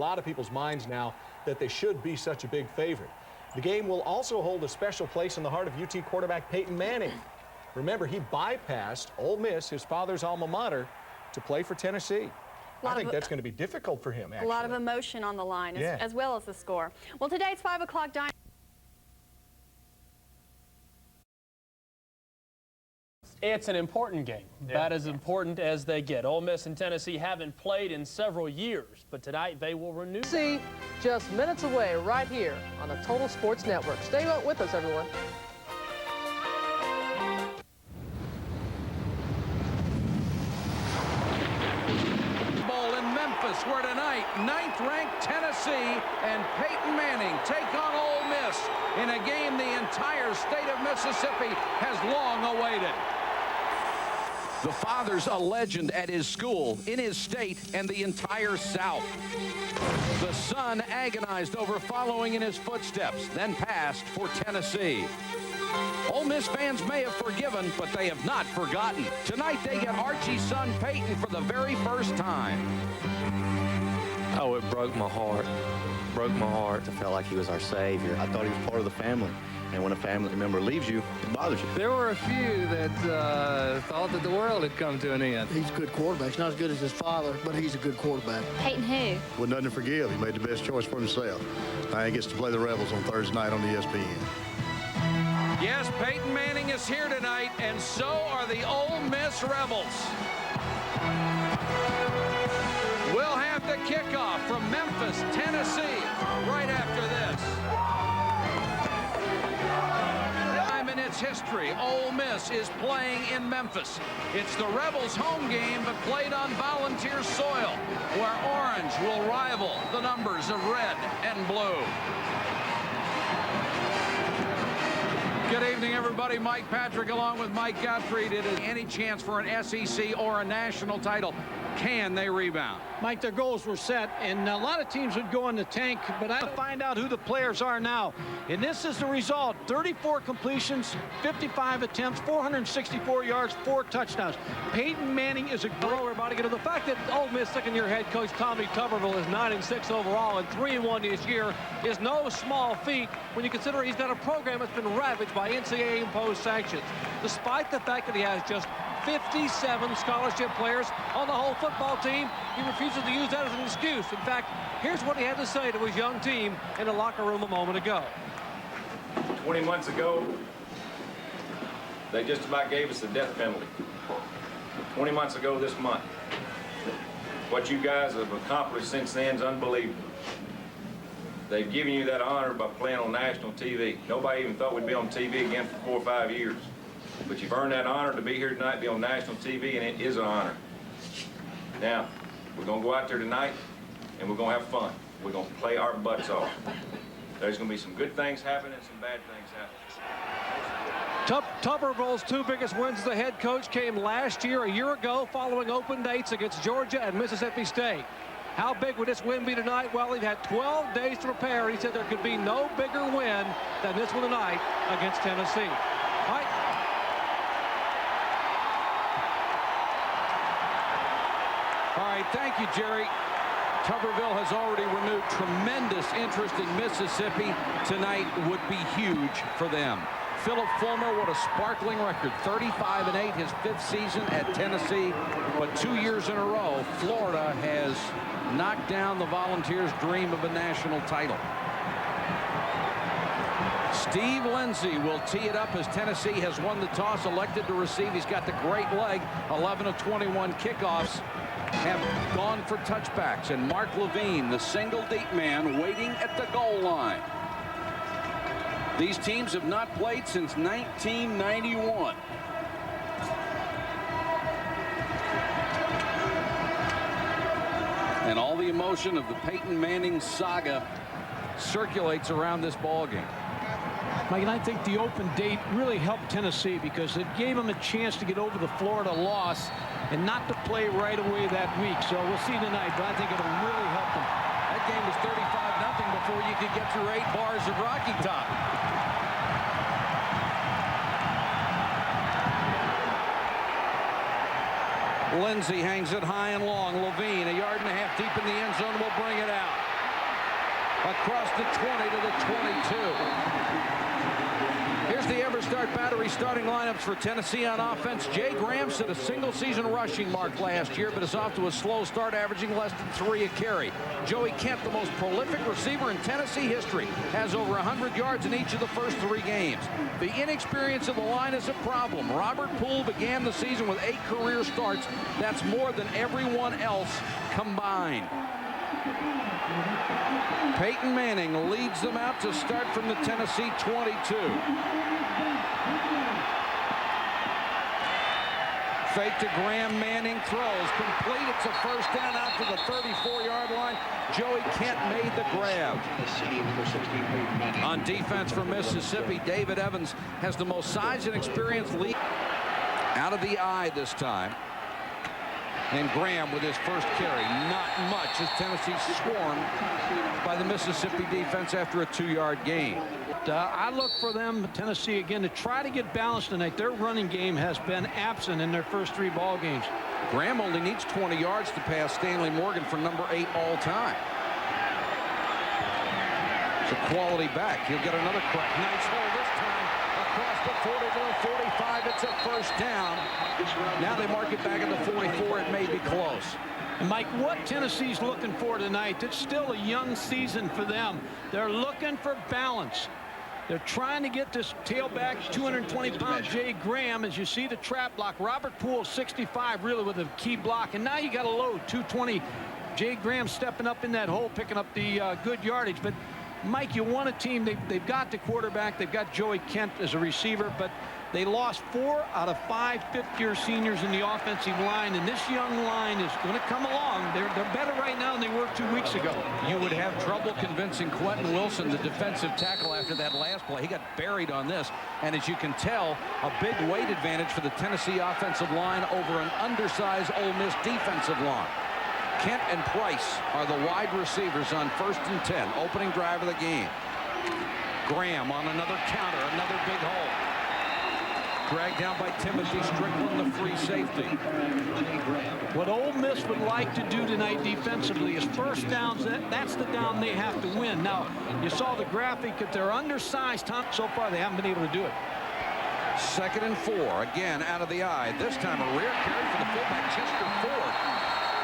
lot of people's minds now that they should be such a big favorite. The game will also hold a special place in the heart of UT quarterback Peyton Manning. Remember, he bypassed Ole Miss, his father's alma mater, to play for Tennessee. I think that's going to be difficult for him, actually. A lot of emotion on the line, as well as the score. Well, tonight's 5 o'clock dynasty. It's an important game, about as important as they get. Ole Miss and Tennessee haven't played in several years, but tonight they will renew. See, just minutes away right here on the Total Sports Network. Stay with us, everyone. Bowl in Memphis, where tonight, 9th-ranked Tennessee and Peyton Manning take on Ole Miss in a game the entire state of Mississippi has long awaited. The father's a legend at his school, in his state, and the entire South. The son agonized over following in his footsteps, then passed for Tennessee. Ole Miss fans may have forgiven, but they have not forgotten. Tonight they get Archie's son Peyton for the very first time. Oh, it broke my heart. Broke my heart. I felt like he was our savior. I thought he was part of the family. And when a family member leaves you, it bothers you. There were a few that thought that the world had come to an end. He's a good quarterback. He's not as good as his father, but he's a good quarterback. Peyton who? With nothing to forgive, he made the best choice for himself. Now he gets to play the Rebels on Thursday night on ESPN. Yes, Peyton Manning is here tonight, and so are the Ole Miss Rebels. We'll have the kickoff from Memphis, Tennessee, right after this. Time in its history, Ole Miss is playing in Memphis. It's the Rebels' home game, but played on Volunteer soil, where orange will rival the numbers of red and blue. Good evening, everybody. Mike Patrick along with Mike Gottfried. It is any chance for an SEC or a national title. Can they rebound? Mike, their goals were set, and a lot of teams would go in the tank, but I find out who the players are now. And this is the result. 34 completions, 55 attempts, 464 yards, 4 touchdowns. Peyton Manning is a great... Hello, everybody. The fact that Ole Miss second-year head coach Tommy Tuberville is 9-6 overall and 3-1 this year is no small feat when you consider he's got a program that's been ravaged by NCAA-imposed sanctions. Despite the fact that he has just 57 scholarship players on the whole football team, he refuses to use that as an excuse. In fact, here's what he had to say to his young team in the locker room a moment ago. 20 months ago, they just about gave us the death penalty. 20 months ago this month. What you guys have accomplished since then is unbelievable. They've given you that honor by playing on national TV. Nobody even thought we'd be on TV again for 4 or 5 years. But you've earned that honor to be here tonight, be on national TV, and it is an honor. Now, we're going to go out there tonight, and we're going to have fun. We're going to play our butts off. There's going to be some good things happen and some bad things happen. Tuberville's 2 biggest wins as the head coach came last year, a year ago, following open dates against Georgia and Mississippi State. How big would this win be tonight? Well, he'd had 12 days to prepare. He said there could be no bigger win than this one tonight against Tennessee. Mike? All right, thank you, Jerry. Tuberville has already renewed tremendous interest in Mississippi. Tonight would be huge for them. Philip Fulmer, what a sparkling record. 35-8, his 5th season at Tennessee. But 2 years in a row, Florida has knocked down the Volunteers' dream of a national title. Steve Lindsey will tee it up as Tennessee has won the toss, elected to receive. He's got the great leg. 11 of 21 kickoffs have gone for touchbacks. And Mark Levine, the single deep man, waiting at the goal line. These teams have not played since 1991. And all the emotion of the Peyton Manning saga circulates around this ball game. Mike, and I think the open date really helped Tennessee because it gave them a chance to get over the Florida loss and not to play right away that week. So we'll see tonight, but I think it'll really help them. That game was 35-0 before you could get through 8 bars of Rocky Top. Lindsey hangs it high and long. Levine, 1.5 yards deep in the end zone, will bring it out. across the 20 to the 22. Here's the Everstart Battery starting lineups for Tennessee on offense. Jay Graham set a single-season rushing mark last year, but is off to a slow start, averaging less than 3 a carry. Joey Kent, the most prolific receiver in Tennessee history, has over 100 yards in each of the first 3 games. The inexperience of the line is a problem. Robert Poole began the season with 8 career starts. That's more than everyone else combined. Peyton Manning leads them out to start from the Tennessee 22. Fake to Graham. Manning throws. Complete. It's a first down out to the 34-yard line. Joey Kent made the grab. On defense for Mississippi, David Evans has the most size and experience lead. Out of the eye this time. And Graham with his first carry. Not much as Tennessee swarmed by the Mississippi defense after a 2-yard gain. I look for them, Tennessee, again, to try to get balanced tonight. Their running game has been absent in their first 3 ball games. Graham only needs 20 yards to pass Stanley Morgan for number 8 all time. It's a quality back. He'll get another crack. Nice hole this time. Across the 40 to the 45. It's a first down. Now they mark it back at the 44. It may be close. And Mike, what Tennessee's looking for tonight, it's still a young season for them. They're looking for balance. They're trying to get this tailback, 220-pound Jay Graham. As you see the trap block, Robert Poole, 65, really with a key block. And now you got a load, 220. Jay Graham stepping up in that hole, picking up the good yardage. But Mike, you want a team, they've got the quarterback, they've got Joey Kent as a receiver, but they lost 4 out of 5 fifth-year seniors in the offensive line, and this young line is going to come along. They're better right now than they were 2 weeks ago. You would have trouble convincing Quentin Wilson, the defensive tackle, after that last play. He got buried on this, and as you can tell, a big weight advantage for the Tennessee offensive line over an undersized Ole Miss defensive line. Kent and Price are the wide receivers on 1st and 10, opening drive of the game. Graham on another counter, another big hole. Dragged down by Timothy Strickland, the free safety. What Ole Miss would like to do tonight defensively is first downs. That's the down they have to win. Now, you saw the graphic. If they're undersized, so far they haven't been able to do it. 2nd and 4, again out of the eye. This time a rare carry for the fullback, Chester Ford.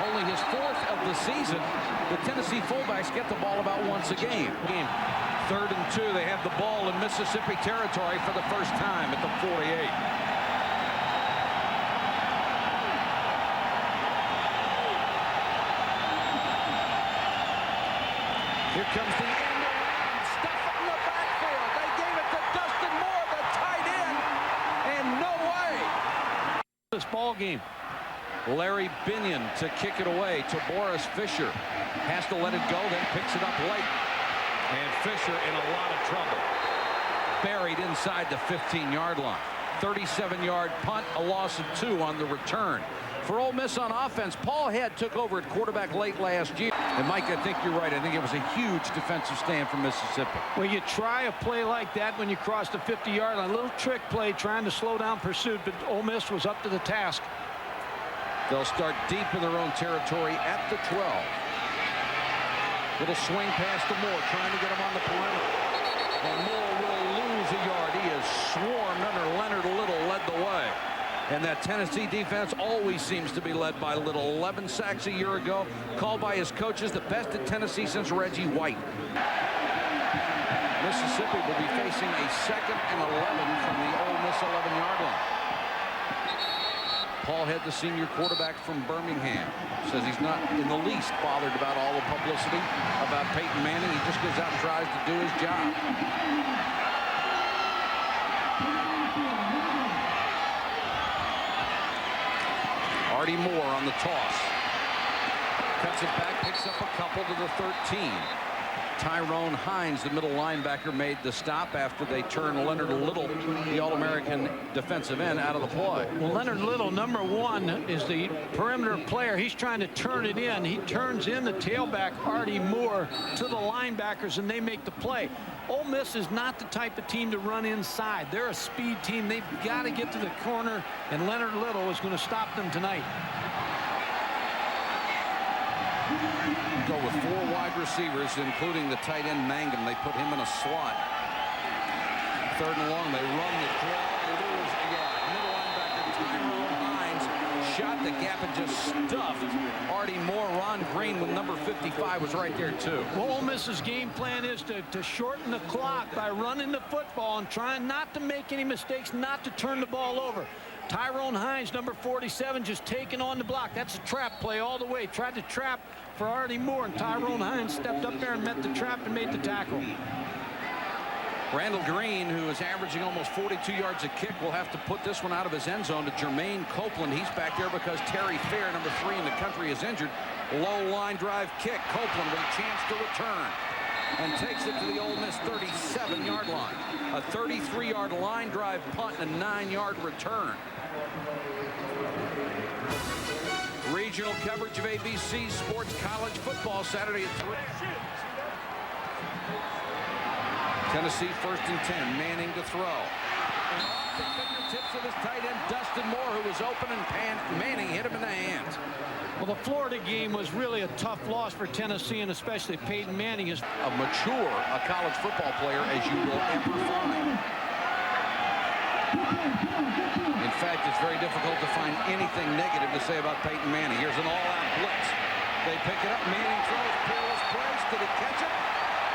Only his 4th of the season. The Tennessee fullbacks get the ball about once a game. 3rd and 2, they have the ball in Mississippi territory for the first time at the 48. Here comes the end around, stuff in the backfield. They gave it to Dustin Moore, the tight end, and no way. This ball game. Larry Binion to kick it away to Boris Fisher. Has to let it go, then picks it up late. And Fisher in a lot of trouble. Buried inside the 15-yard line. 37-yard punt, a loss of 2 on the return. For Ole Miss on offense, Paul Head took over at quarterback late last year. And Mike, I think you're right. I think it was a huge defensive stand from Mississippi. Well, you try a play like that when you cross the 50-yard line. A little trick play trying to slow down pursuit, but Ole Miss was up to the task. They'll start deep in their own territory at the 12. Little swing pass to Moore, trying to get him on the perimeter. And Moore will lose a yard. He is swarmed under Leonard Little, led the way. And that Tennessee defense always seems to be led by Little. 11 sacks a year ago, called by his coaches the best at Tennessee since Reggie White. Mississippi will be facing a 2nd and 11 from the Ole Miss 11-yard line. Paul Head, the senior quarterback from Birmingham, says he's not in the least bothered about all the publicity about Peyton Manning. He just goes out and tries to do his job. Artie Moore on the toss. Cuts it back, picks up a couple to the 13. Tyrone Hines, the middle linebacker, made the stop after they turned Leonard Little, the All-American defensive end, out of the play. Well, Leonard Little, number 1, is the perimeter player. He's trying to turn it in. He turns in the tailback, Artie Moore, to the linebackers, and they make the play. Ole Miss is not the type of team to run inside. They're a speed team. They've got to get to the corner, and Leonard Little is going to stop them tonight. go with 4 wide receivers, including the tight end Mangum. They put him in a slot. 3rd and long. They run the draw. Lose a yard. Middle linebacker Tyrone Hines shot the gap and just stuffed Artie Moore. Ron Green with number 55 was right there too. Well, Ole Miss's game plan is to shorten the clock by running the football and trying not to make any mistakes, not to turn the ball over. Tyrone Hines, number 47, just taking on the block. That's a trap play all the way. Tried to trap for Artie Moore, and Tyrone Hines stepped up there and met the trap and made the tackle. Randall Green, who is averaging almost 42 yards a kick, will have to put this one out of his end zone to Jermaine Copeland. He's back there because Terry Fair, number 3 in the country, is injured. Low line drive kick. Copeland with a chance to return and takes it to the Ole Miss 37-yard line. A 33-yard line drive punt and a 9-yard return. Regional coverage of ABC Sports College Football Saturday at 3. Tennessee 1st and 10. Manning to throw. And off the fingertips of his tight end, Dustin Moore, who was open, and Manning hit him in the hands. Well, the Florida game was really a tough loss for Tennessee, and especially Peyton Manning is a mature college football player as you will ever find. In fact, it's very difficult to find anything negative to say about Peyton Manning. Here's an all-out blitz. They pick it up. Manning throws. Peerless Price. Did he catch it?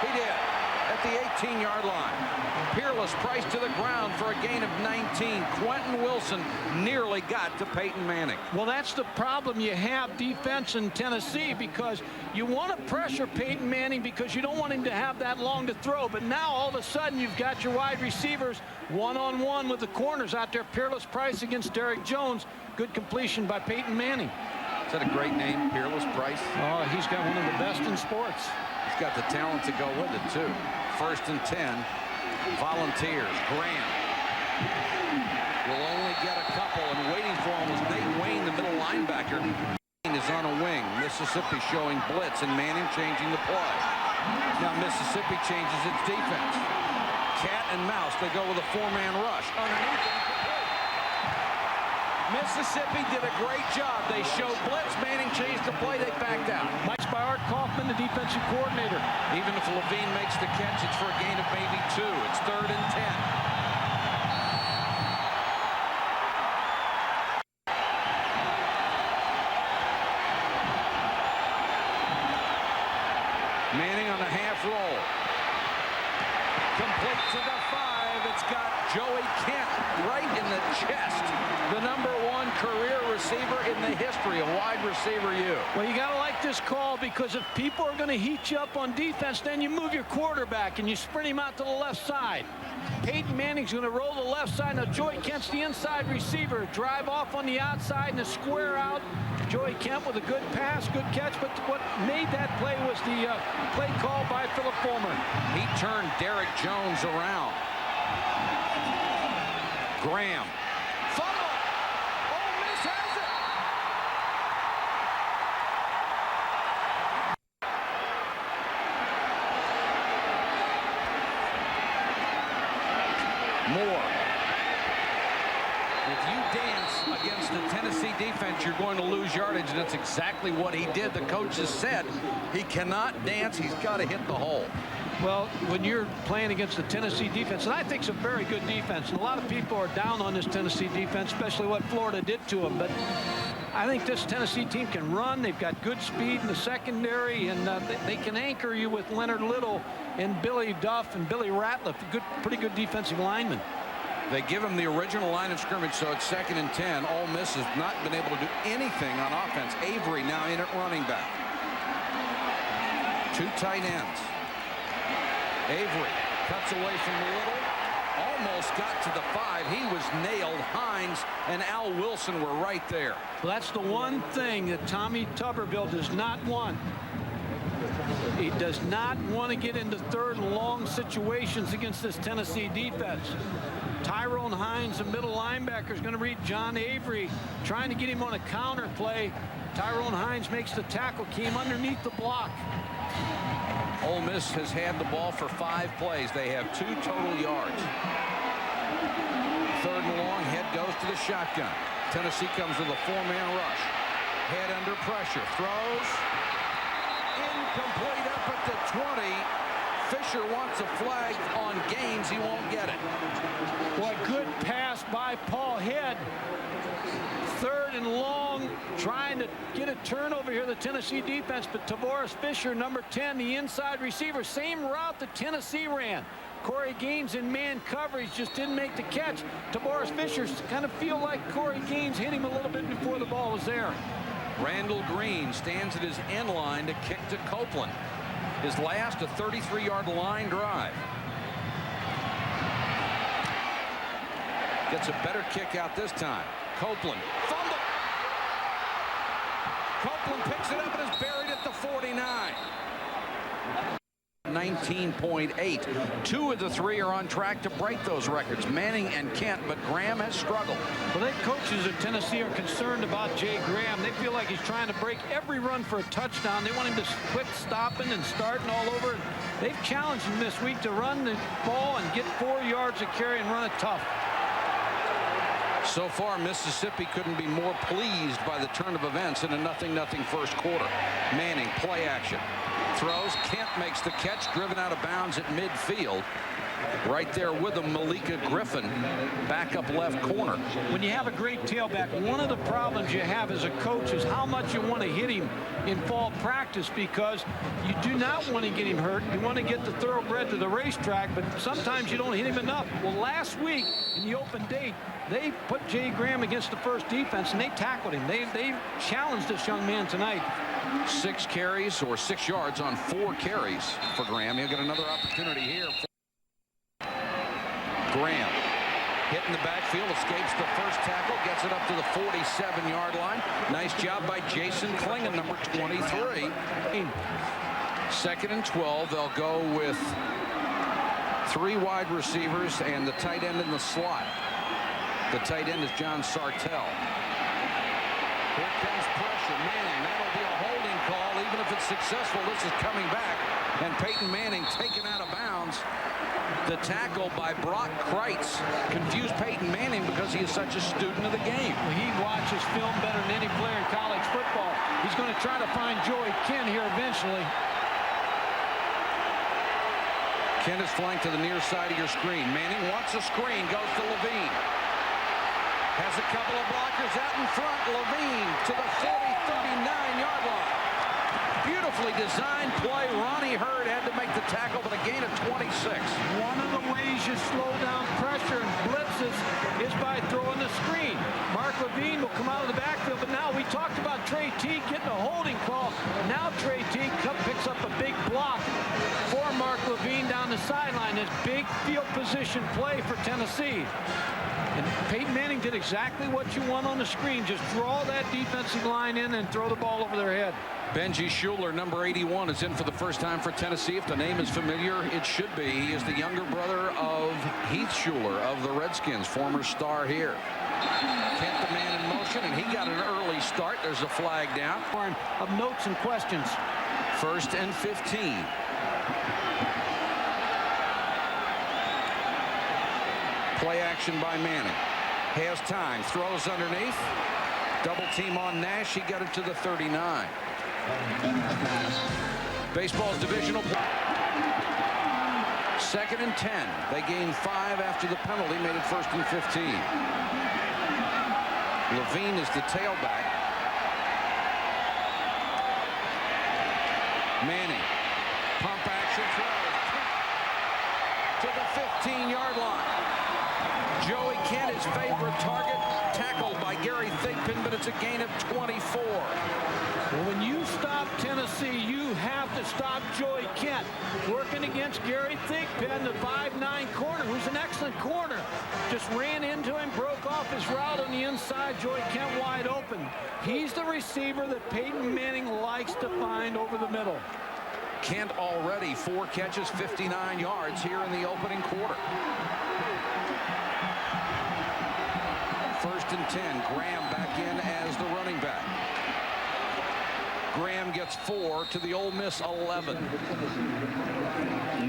He did. At the 18-yard line. Peerless Price to the ground for a gain of 19. Quentin Wilson nearly got to Peyton Manning. Well, that's the problem you have defense in Tennessee, because you want to pressure Peyton Manning because you don't want him to have that long to throw. But now all of a sudden you've got your wide receivers one-on-one with the corners out there. Peerless Price against Derek Jones. Good completion by Peyton Manning. Is that a great name, Peerless Price? Oh, he's got one of the best in sports. He's got the talent to go with it, too. 1st and 10. Volunteers. Graham will only get a couple, and waiting for him was Nate Wayne, the middle linebacker. Wayne is on a wing. Mississippi showing blitz, and Manning changing the play. Now Mississippi changes its defense. Cat and mouse. They go with a 4-man rush. Underneath it. Mississippi did a great job. They showed blitz. Manning changed the play. They backed out. Mike's by Art Kaufman, the defensive coordinator. Even if Levine makes the catch, it's for a gain of maybe 2. It's 3rd and 10. Manning on the half roll. Complete to the 5. It's got Joey Kent right in the chest. The number 1 career receiver in the history of wide receiver U. Well, you got to like this call, because if people are going to heat you up on defense, then you move your quarterback and you sprint him out to the left side. Peyton Manning's going to roll the left side. Now Joey Kent's the inside receiver. Drive off on the outside and a square out. Joey Kent with a good pass, good catch, but what made that play was the play call by Philip Fulmer. He turned Derek Jones around. Graham. Fumble. Ole Miss has it. Moore. If you dance against the Tennessee defense, you're going to lose yardage, and that's exactly what he did. The coaches said he cannot dance. He's got to hit the hole. Well, when you're playing against the Tennessee defense, and I think it's a very good defense, and a lot of people are down on this Tennessee defense, especially what Florida did to them, but I think this Tennessee team can run. They've got good speed in the secondary, and they can anchor you with Leonard Little and Billy Duff and Billy Ratliff, pretty good defensive linemen. They give him the original line of scrimmage, so it's 2nd and 10. Ole Miss has not been able to do anything on offense. Avery now in at running back. 2 tight ends. Avery cuts away from Little. Almost got to the 5. He was nailed. Hines and Al Wilson were right there. Well, that's the one thing that Tommy Tuberville does not want. He does not want to get into 3rd and long situations against this Tennessee defense. Tyrone Hines, the middle linebacker, is going to read John Avery, trying to get him on a counter play. Tyrone Hines makes the tackle, came underneath the block. Ole Miss has had the ball for 5 plays. They have 2 total yards. 3rd and long, head goes to the shotgun. Tennessee comes with a 4-man rush. Head under pressure, throws. Incomplete up at the 20. Fisher wants a flag on Gaines. He won't get it. Boy, good pass by Paul Head. 3rd and long, trying to get a turnover here, the Tennessee defense, but Tavoris Fisher, number 10, the inside receiver, same route that Tennessee ran. Corey Gaines in man coverage just didn't make the catch. Tavoris Fisher kind of feel like Corey Gaines hit him a little bit before the ball was there. Randall Green stands at his end line to kick to Copeland. His last, a 33-yard line drive. Gets a better kick out this time. Copeland, fumble. Copeland picks it up and is buried at the 49. 19.8. 2 of the 3 are on track to break those records, Manning and Kent, but Graham has struggled. Well, the coaches of Tennessee are concerned about Jay Graham. They feel like he's trying to break every run for a touchdown. They want him to quit stopping and starting all over. They've challenged him this week to run the ball and get 4 yards of carry and run it tough. So far, Mississippi couldn't be more pleased by the turn of events in a 0-0 first quarter. Manning, play action. Throws. Kent makes the catch, driven out of bounds at midfield. Right there with him, Malika Griffin, back up left corner. When you have a great tailback, one of the problems you have as a coach is how much you want to hit him in fall practice, because you do not want to get him hurt. You want to get the thoroughbred to the racetrack, but sometimes you don't hit him enough. Well, last week in the open date, they put Jay Graham against the first defense, and they tackled him. They challenged this young man tonight. 6 carries or 6 yards on 4 carries for Graham. He'll get another opportunity here. Graham hit in the backfield, escapes the first tackle, gets it up to the 47-yard line. Nice job by Jason Klingon, number 23. 2nd and 12. They'll go with 3 wide receivers and the tight end in the slot. The tight end is John Sartell. Here comes pressure. Manning, that'll be a holding call. Even if it's successful, this is coming back. And Peyton Manning taken out of bounds. The tackle by Brock Kreitz confused Peyton Manning because he is such a student of the game. Well, he watches film better than any player in college football. He's going to try to find Joey Kent here eventually. Kent is flanked to the near side of your screen. Manning wants a screen, goes to Levine. Has a couple of blockers out in front. Levine to the 39-yard line. Beautifully designed play. Ronnie Hurd had to make the tackle, but a gain of 26. One of the ways you slow down pressure and blitzes is by throwing the screen. Mark Levine will come out of the backfield, but now we talked about Trey Teague getting a holding call. Now Trey Teague picks up a big block for Mark Levine down the sideline. This big field position play for Tennessee. And Peyton Manning did exactly what you want on the screen. Just draw that defensive line in and throw the ball over their head. Benji Schuler, number 81, is in for the first time for Tennessee. If the name is familiar, it should be. He is the younger brother of Heath Schuler of the Redskins, former star here. Kent the man in motion, and he got an early start. There's a flag down. Of notes and questions. 1st and 15. Play action by Manning. Has time. Throws underneath. Double team on Nash. He got it to the 39. Baseball's divisional play. 2nd and 10. They gained 5 after the penalty. Made it 1st and 15. Levine is the tailback. Manning. Pump action throws. To the 15-yard line. Joey Kent, his favorite target, tackled by Gary Thigpen, but it's a gain of 24. Well, when you stop Tennessee, you have to stop Joey Kent. Working against Gary Thigpen, the 5'9" corner, who's an excellent corner. Just ran into him, broke off his route on the inside. Joey Kent wide open. He's the receiver that Peyton Manning likes to find over the middle. Kent already 4 catches, 59 yards here in the opening quarter. 1st and 10. Graham back in as the running back. Graham gets 4 to the Ole Miss 11.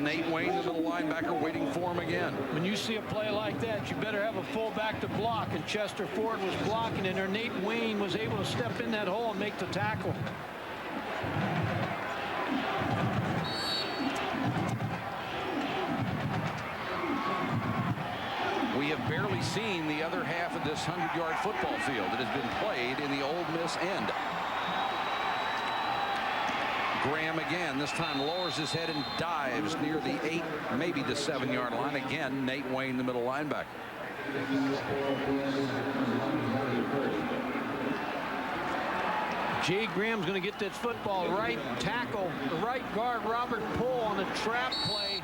Nate Wayne, the middle linebacker, waiting for him again. When you see a play like that, you better have a fullback to block, and Chester Ford was blocking in there. Nate Wayne was able to step in that hole and make the tackle. this 100-yard football field that has been played in the Ole Miss end. Graham again, this time lowers his head and dives near the 8, maybe the 7-yard line. Again, Nate Wayne, the middle linebacker. Jay Graham's going to get this football. Right tackle, the right guard, Robert Poole on the trap play.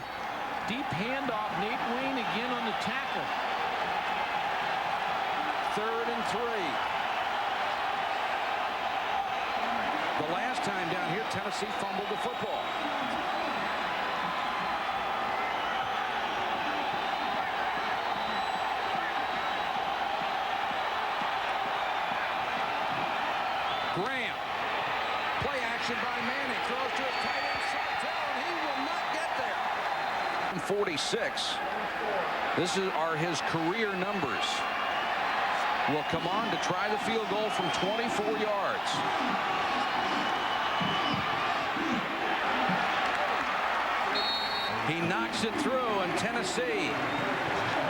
Deep handoff, Nate Wayne again on the tackle. 3rd and 3. The last time down here, Tennessee fumbled the football. Graham. Play action by Manning. Throws to his tight end, Sartell, and he will not get there. 46. This are his career numbers. Will come on to try the field goal from 24 yards. He knocks it through, and Tennessee,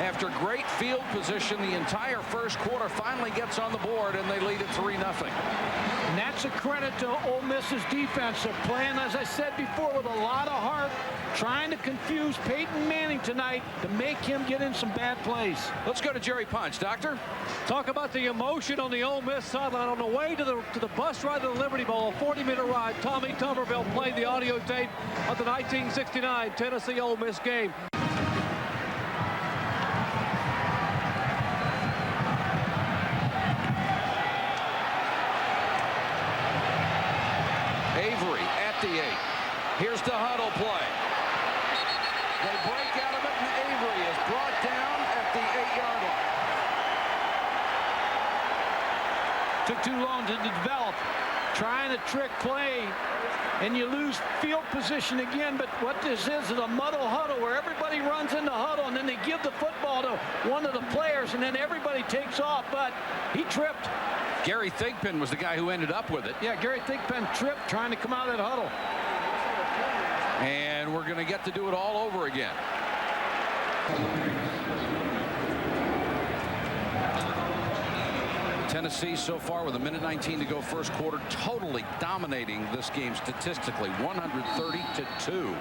after great field position the entire first quarter, finally gets on the board, and they lead it 3-0. And that's a credit to Ole Miss's defense. They're playing, as I said before, with a lot of heart, trying to confuse Peyton Manning tonight to make him get in some bad plays. Let's go to Jerry Punch. Doctor? Talk about the emotion on the Ole Miss sideline on the way to the bus ride to the Liberty Bowl, a 40-minute ride. Tommy Tuberville played the audio tape of the 1969 Tennessee-Ole Miss game. Avery at the 8. Here's the huddle play. They break out of it, and Avery is brought down at the 8-yard line. Took too long to develop. Trying a trick play, and you lose field position again. But what this is a muddle huddle where everybody runs in the huddle, and then they give the football to one of the players, and then everybody takes off. But he tripped. Gary Thigpen was the guy who ended up with it. Yeah, Gary Thigpen tripped trying to come out of that huddle. And we're going to get to do it all over again. Tennessee so far with 1:19 to go first quarter, totally dominating this game statistically, 130-2.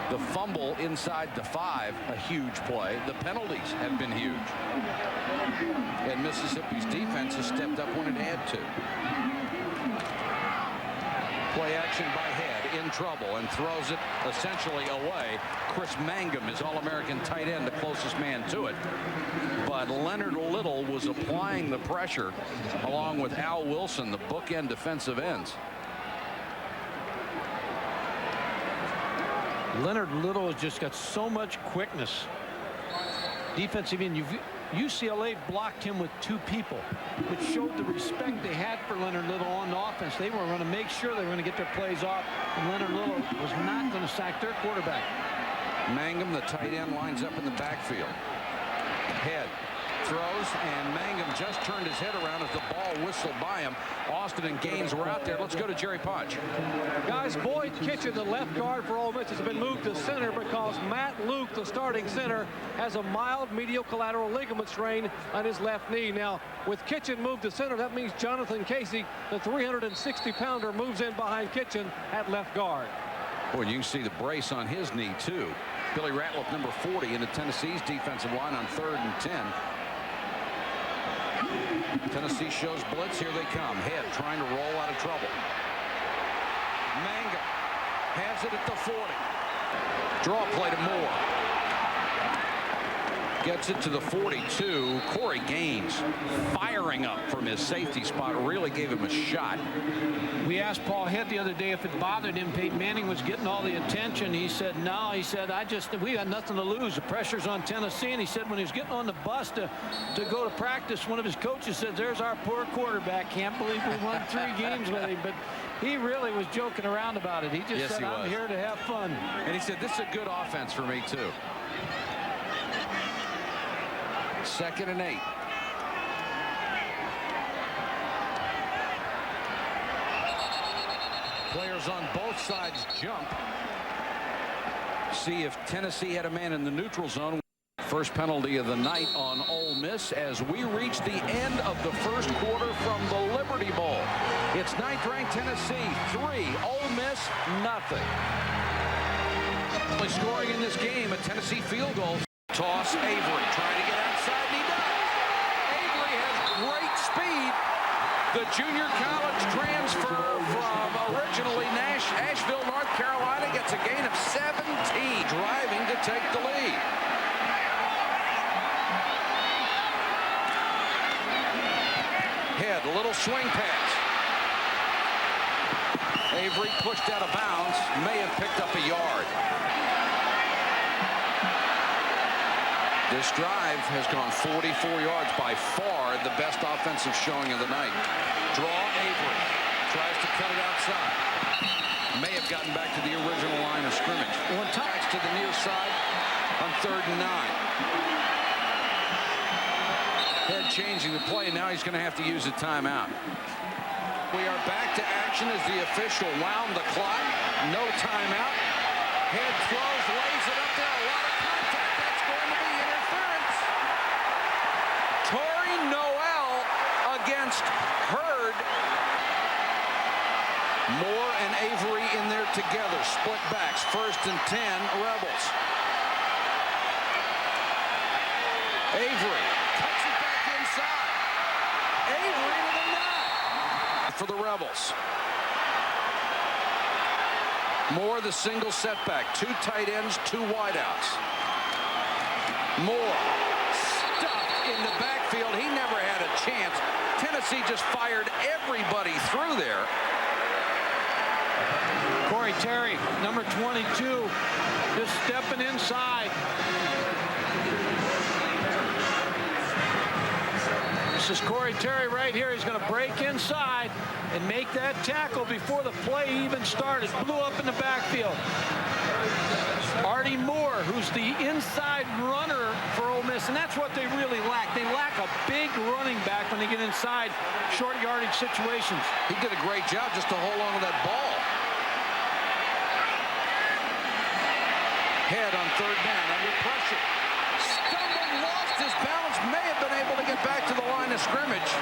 The fumble inside the 5, a huge play. The penalties have been huge. And Mississippi's defense has stepped up when it had to. Play action by Head, in trouble, and throws it essentially away. Chris Mangum is All-American tight end, the closest man to it. But Leonard Little was applying the pressure along with Al Wilson, the bookend defensive ends. Leonard Little has just got so much quickness. Defensive end, UCLA blocked him with 2 people, which showed the respect they had for Leonard Little on the offense. They were going to make sure they were going to get their plays off, and Leonard Little was not going to sack their quarterback. Mangum, the tight end, lines up in the backfield. Head throws, and Mangum just turned his head around as the ball whistled by him. Austin and Gaines were out there. Let's go to Jerry Punch. Guys, Boyd Kitchen, the left guard for Ole Miss, has been moved to center because Matt Luke, the starting center, has a mild medial collateral ligament strain on his left knee. Now, with Kitchen moved to center, that means Jonathan Casey, the 360-pounder, moves in behind Kitchen at left guard. Boy, you can see the brace on his knee, too. Billy Ratliff, number 40, into Tennessee's defensive line on 3rd and 10. Tennessee shows blitz. Here they come. Head trying to roll out of trouble. Mangum has it at the 40. Draw play to Moore. Gets it to the 42. Corey Gaines firing up from his safety spot really gave him a shot. We asked Paul Head the other day if it bothered him Peyton Manning was getting all the attention. He said no. He said we got nothing to lose. The pressure's on Tennessee. And he said when he was getting on the bus to go to practice, one of his coaches said, "There's our poor quarterback. Can't believe we won 3 games with him." But he really was joking around about it. He just said, "I'm here to have fun." And he said, "This is a good offense for me too." 2nd and 8. Players on both sides jump. See if Tennessee had a man in the neutral zone. First penalty of the night on Ole Miss as we reach the end of the first quarter from the Liberty Bowl. It's 9th-ranked Tennessee 3, Ole Miss nothing. Only scoring in this game, a Tennessee field goal. Toss, Avery trying to get outside, and he does. Avery has great speed. The junior college transfer from originally Asheville, North Carolina, gets a gain of 17, driving to take the lead. Head, a little swing pass. Avery pushed out of bounds, may have picked up a yard. This drive has gone 44 yards, by far the best offensive showing of the night. Draw, Avery tries to cut it outside. May have gotten back to the original line of scrimmage. One touch to the near side on 3rd and 9. Head changing the play, and now he's going to have to use a timeout. We are back to action as the official wound the clock. No timeout. Head throws, lays it up there. A lot of contact. That's going to be interference. Torrey Noel against Hurd. Moore and Avery in there together. Split backs. 1st and 10, Rebels. Avery cuts it back inside. Avery to the 9 for the Rebels. Moore, the single setback. 2 tight ends, 2 wideouts. Moore stuffed in the backfield. He never had a chance. Tennessee just fired everybody through there. Corey Terry, number 22, just stepping inside. This is Corey Terry right here. He's going to break inside and make that tackle before the play even started. Blew up in the backfield. Artie Moore, who's the inside runner for Ole Miss, and that's what they really lack. They lack a big running back when they get inside short yardage situations. He did a great job just to hold on to that ball. Head on 3rd down under pressure. Stumbled, lost his balance, may have been able to get back to the line of scrimmage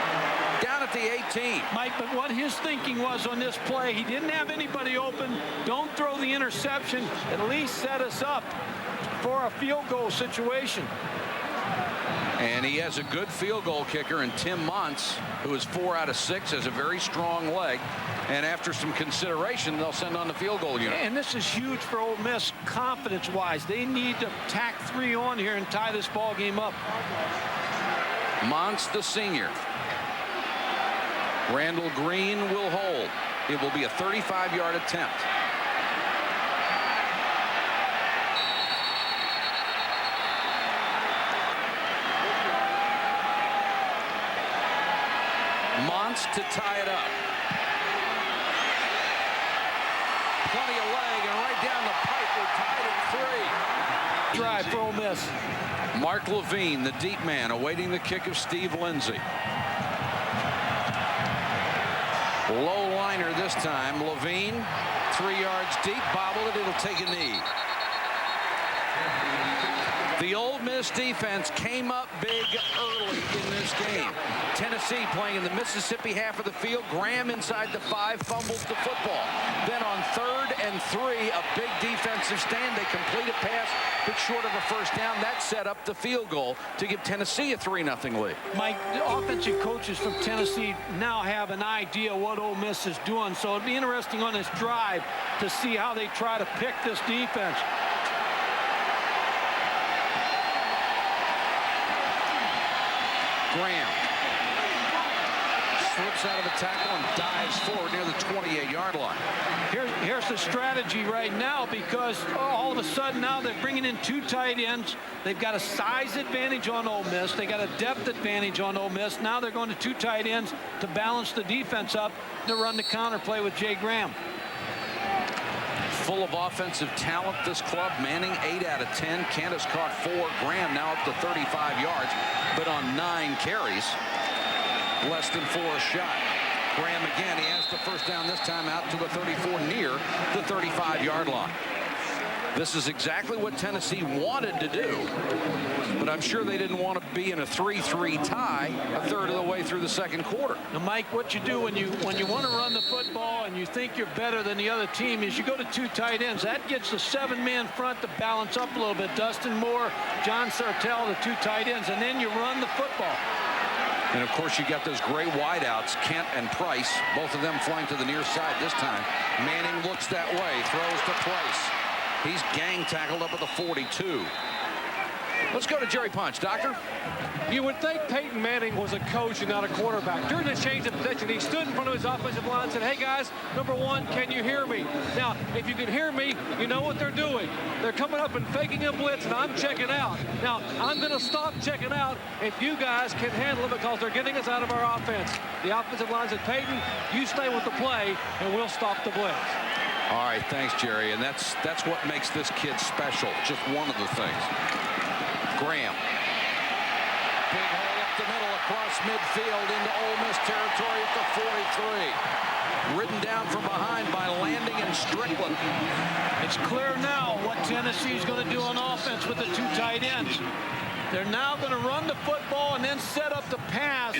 down at the 18. Mike, but what his thinking was on this play, he didn't have anybody open. Don't throw the interception. At least set us up for a field goal situation. And he has a good field goal kicker in Tim Montz, who is 4 out of 6, has a very strong leg. And after some consideration, they'll send on the field goal unit. And this is huge for Ole Miss confidence-wise. They need to tack 3 on here and tie this ball game up. Montz, the senior. Randall Green will hold. It will be a 35-yard attempt. Montz to tie it up. Plenty of leg, and right down the pipe, we're tied at 3. Drive for Ole Miss. Mark Levine, the deep man, awaiting the kick of Steve Lindsey. Low liner this time. Levine, 3 yards deep, bobbled it. It'll take a knee. The Ole Miss defense came up big early in this game. Tennessee playing in the Mississippi half of the field. Graham inside the 5 fumbles the football. Then on 3rd and 3, a big defensive stand. They complete a pass, but short of a first down. That set up the field goal to give Tennessee a 3-0 lead. Mike, the offensive coaches from Tennessee now have an idea what Ole Miss is doing. So it'd be interesting on this drive to see how they try to pick this defense. Graham slips out of the tackle and dives forward near the 28-yard line. Here's the strategy right now, because all of a sudden now they're bringing in 2 tight ends. They've got a size advantage on Ole Miss. They got a depth advantage on Ole Miss. Now they're going to 2 tight ends to balance the defense up to run the counter play with Jay Graham. Full of offensive talent, this club. Manning 8 out of 10. Candace caught 4. Graham now up to 35 yards, but on 9 carries, less than 4 a shot. Graham again, he has the first down this time out to the 34, near the 35-yard line. This is exactly what Tennessee wanted to do, but I'm sure they didn't want to be in a 3-3 tie a third of the way through the second quarter. Now, Mike, what you do when you want to run the football and you think you're better than the other team is you go to 2 tight ends. That gets the 7-man front to balance up a little bit. Dustin Moore, John Sartell, the 2 tight ends, and then you run the football. And, of course, you got those great wideouts, Kent and Price, both of them flying to the near side this time. Manning looks that way, throws to Price. He's gang tackled up at the 42. Let's go to Jerry Punch. Doctor? You would think Peyton Manning was a coach and not a quarterback. During the change of possession, he stood in front of his offensive line and said, hey, guys, number one, can you hear me? Now, if you can hear me, you know what they're doing. They're coming up and faking a blitz, and I'm checking out. Now, I'm going to stop checking out if you guys can handle it because they're getting us out of our offense. The offensive line said, Peyton, you stay with the play, and we'll stop the blitz. All right, thanks, Jerry. And that's what makes this kid special. Just one of the things. Graham. Big hole up the middle across midfield into Ole Miss territory at the 43. Ridden down from behind by Landing and Strickland. It's clear now what Tennessee's going to do on offense with the 2 tight ends. They're now going to run the football and then set up the pass.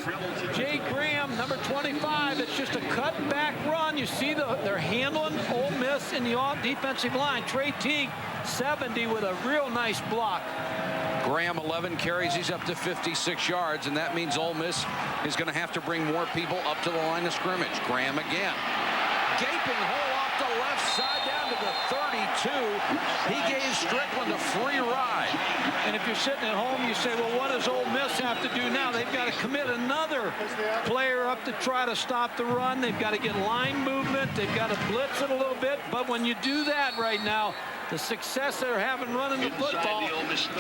Jay Graham, number 25, it's just a cut-back run. You see they're handling Ole Miss in the defensive line. Trey Teague, 70, with a real nice block. Graham, 11 carries. He's up to 56 yards, and that means Ole Miss is going to have to bring more people up to the line of scrimmage. Graham again. Gaping hole off the left side down to the 32. He gave Strickland a free ride. And if you're sitting at home, you say, well, what does Ole Miss have to do now? They've got to commit another player up to try to stop the run. They've got to get line movement. They've got to blitz it a little bit. But when you do that right now, the success they're having running the football,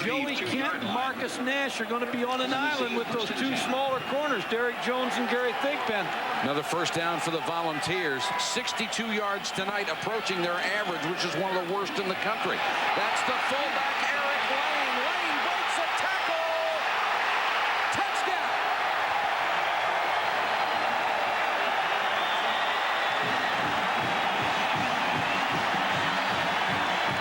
Joey Kent and Marcus Nash are going to be on an island with those 2 smaller corners, Derek Jones and Gary Thigpen. Another first down for the Volunteers. 62 yards tonight, approaching their average, which is one of the worst in the country. That's the fullback, Eric Lane. Lane breaks a tackle. Touchdown.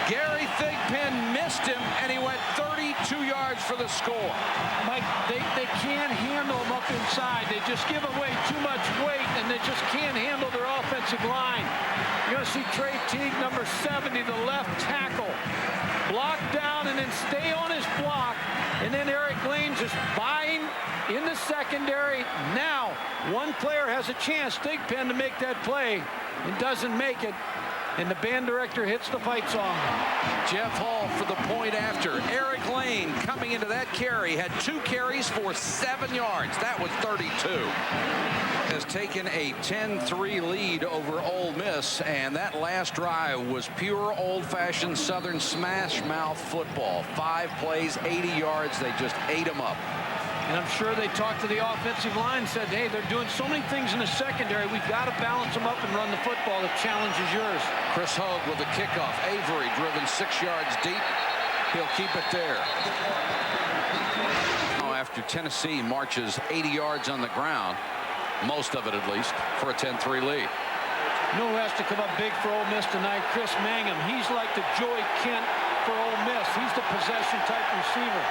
Gary Thigpen missed him, and he went 32 yards for the score. Mike, they can't handle him up inside. They just give away too much weight, and they just can't handle their offensive line. You're going to see Trey Teague, number 70, the left tackle, block down and then stay on his block. And then Eric Lane just buying in the secondary. Now, one player has a chance, Thigpen, to make that play and doesn't make it. And the band director hits the fight song. Jeff Hall for the point after. Eric Lane coming into that carry had 2 carries for 7 yards. That was 32. Has taken a 10-3 lead over Ole Miss, and that last drive was pure old-fashioned Southern smash-mouth football. 5 plays, 80 yards. They just ate them up. And I'm sure they talked to the offensive line and said, hey, they're doing so many things in the secondary. We've got to balance them up and run the football. The challenge is yours. Chris Hogue with the kickoff. Avery driven 6 yards deep. He'll keep it there. Now after Tennessee marches 80 yards on the ground, most of it at least, for a 10-3 lead. You know who has to come up big for Ole Miss tonight? Chris Mangum. He's like the Joey Kent for Ole Miss. He's the possession-type receiver.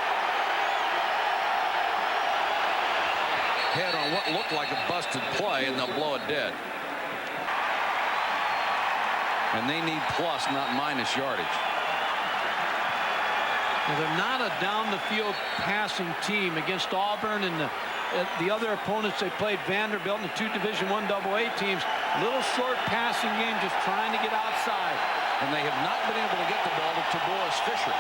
Head on what looked like a busted play, and they'll blow it dead. And they need plus, not minus yardage. Well, they're not a down-the-field passing team against Auburn and the other opponents they played, Vanderbilt and the 2 Division I AA teams. Little short passing game, just trying to get outside. And they have not been able to get the ball to Taboris Fisher.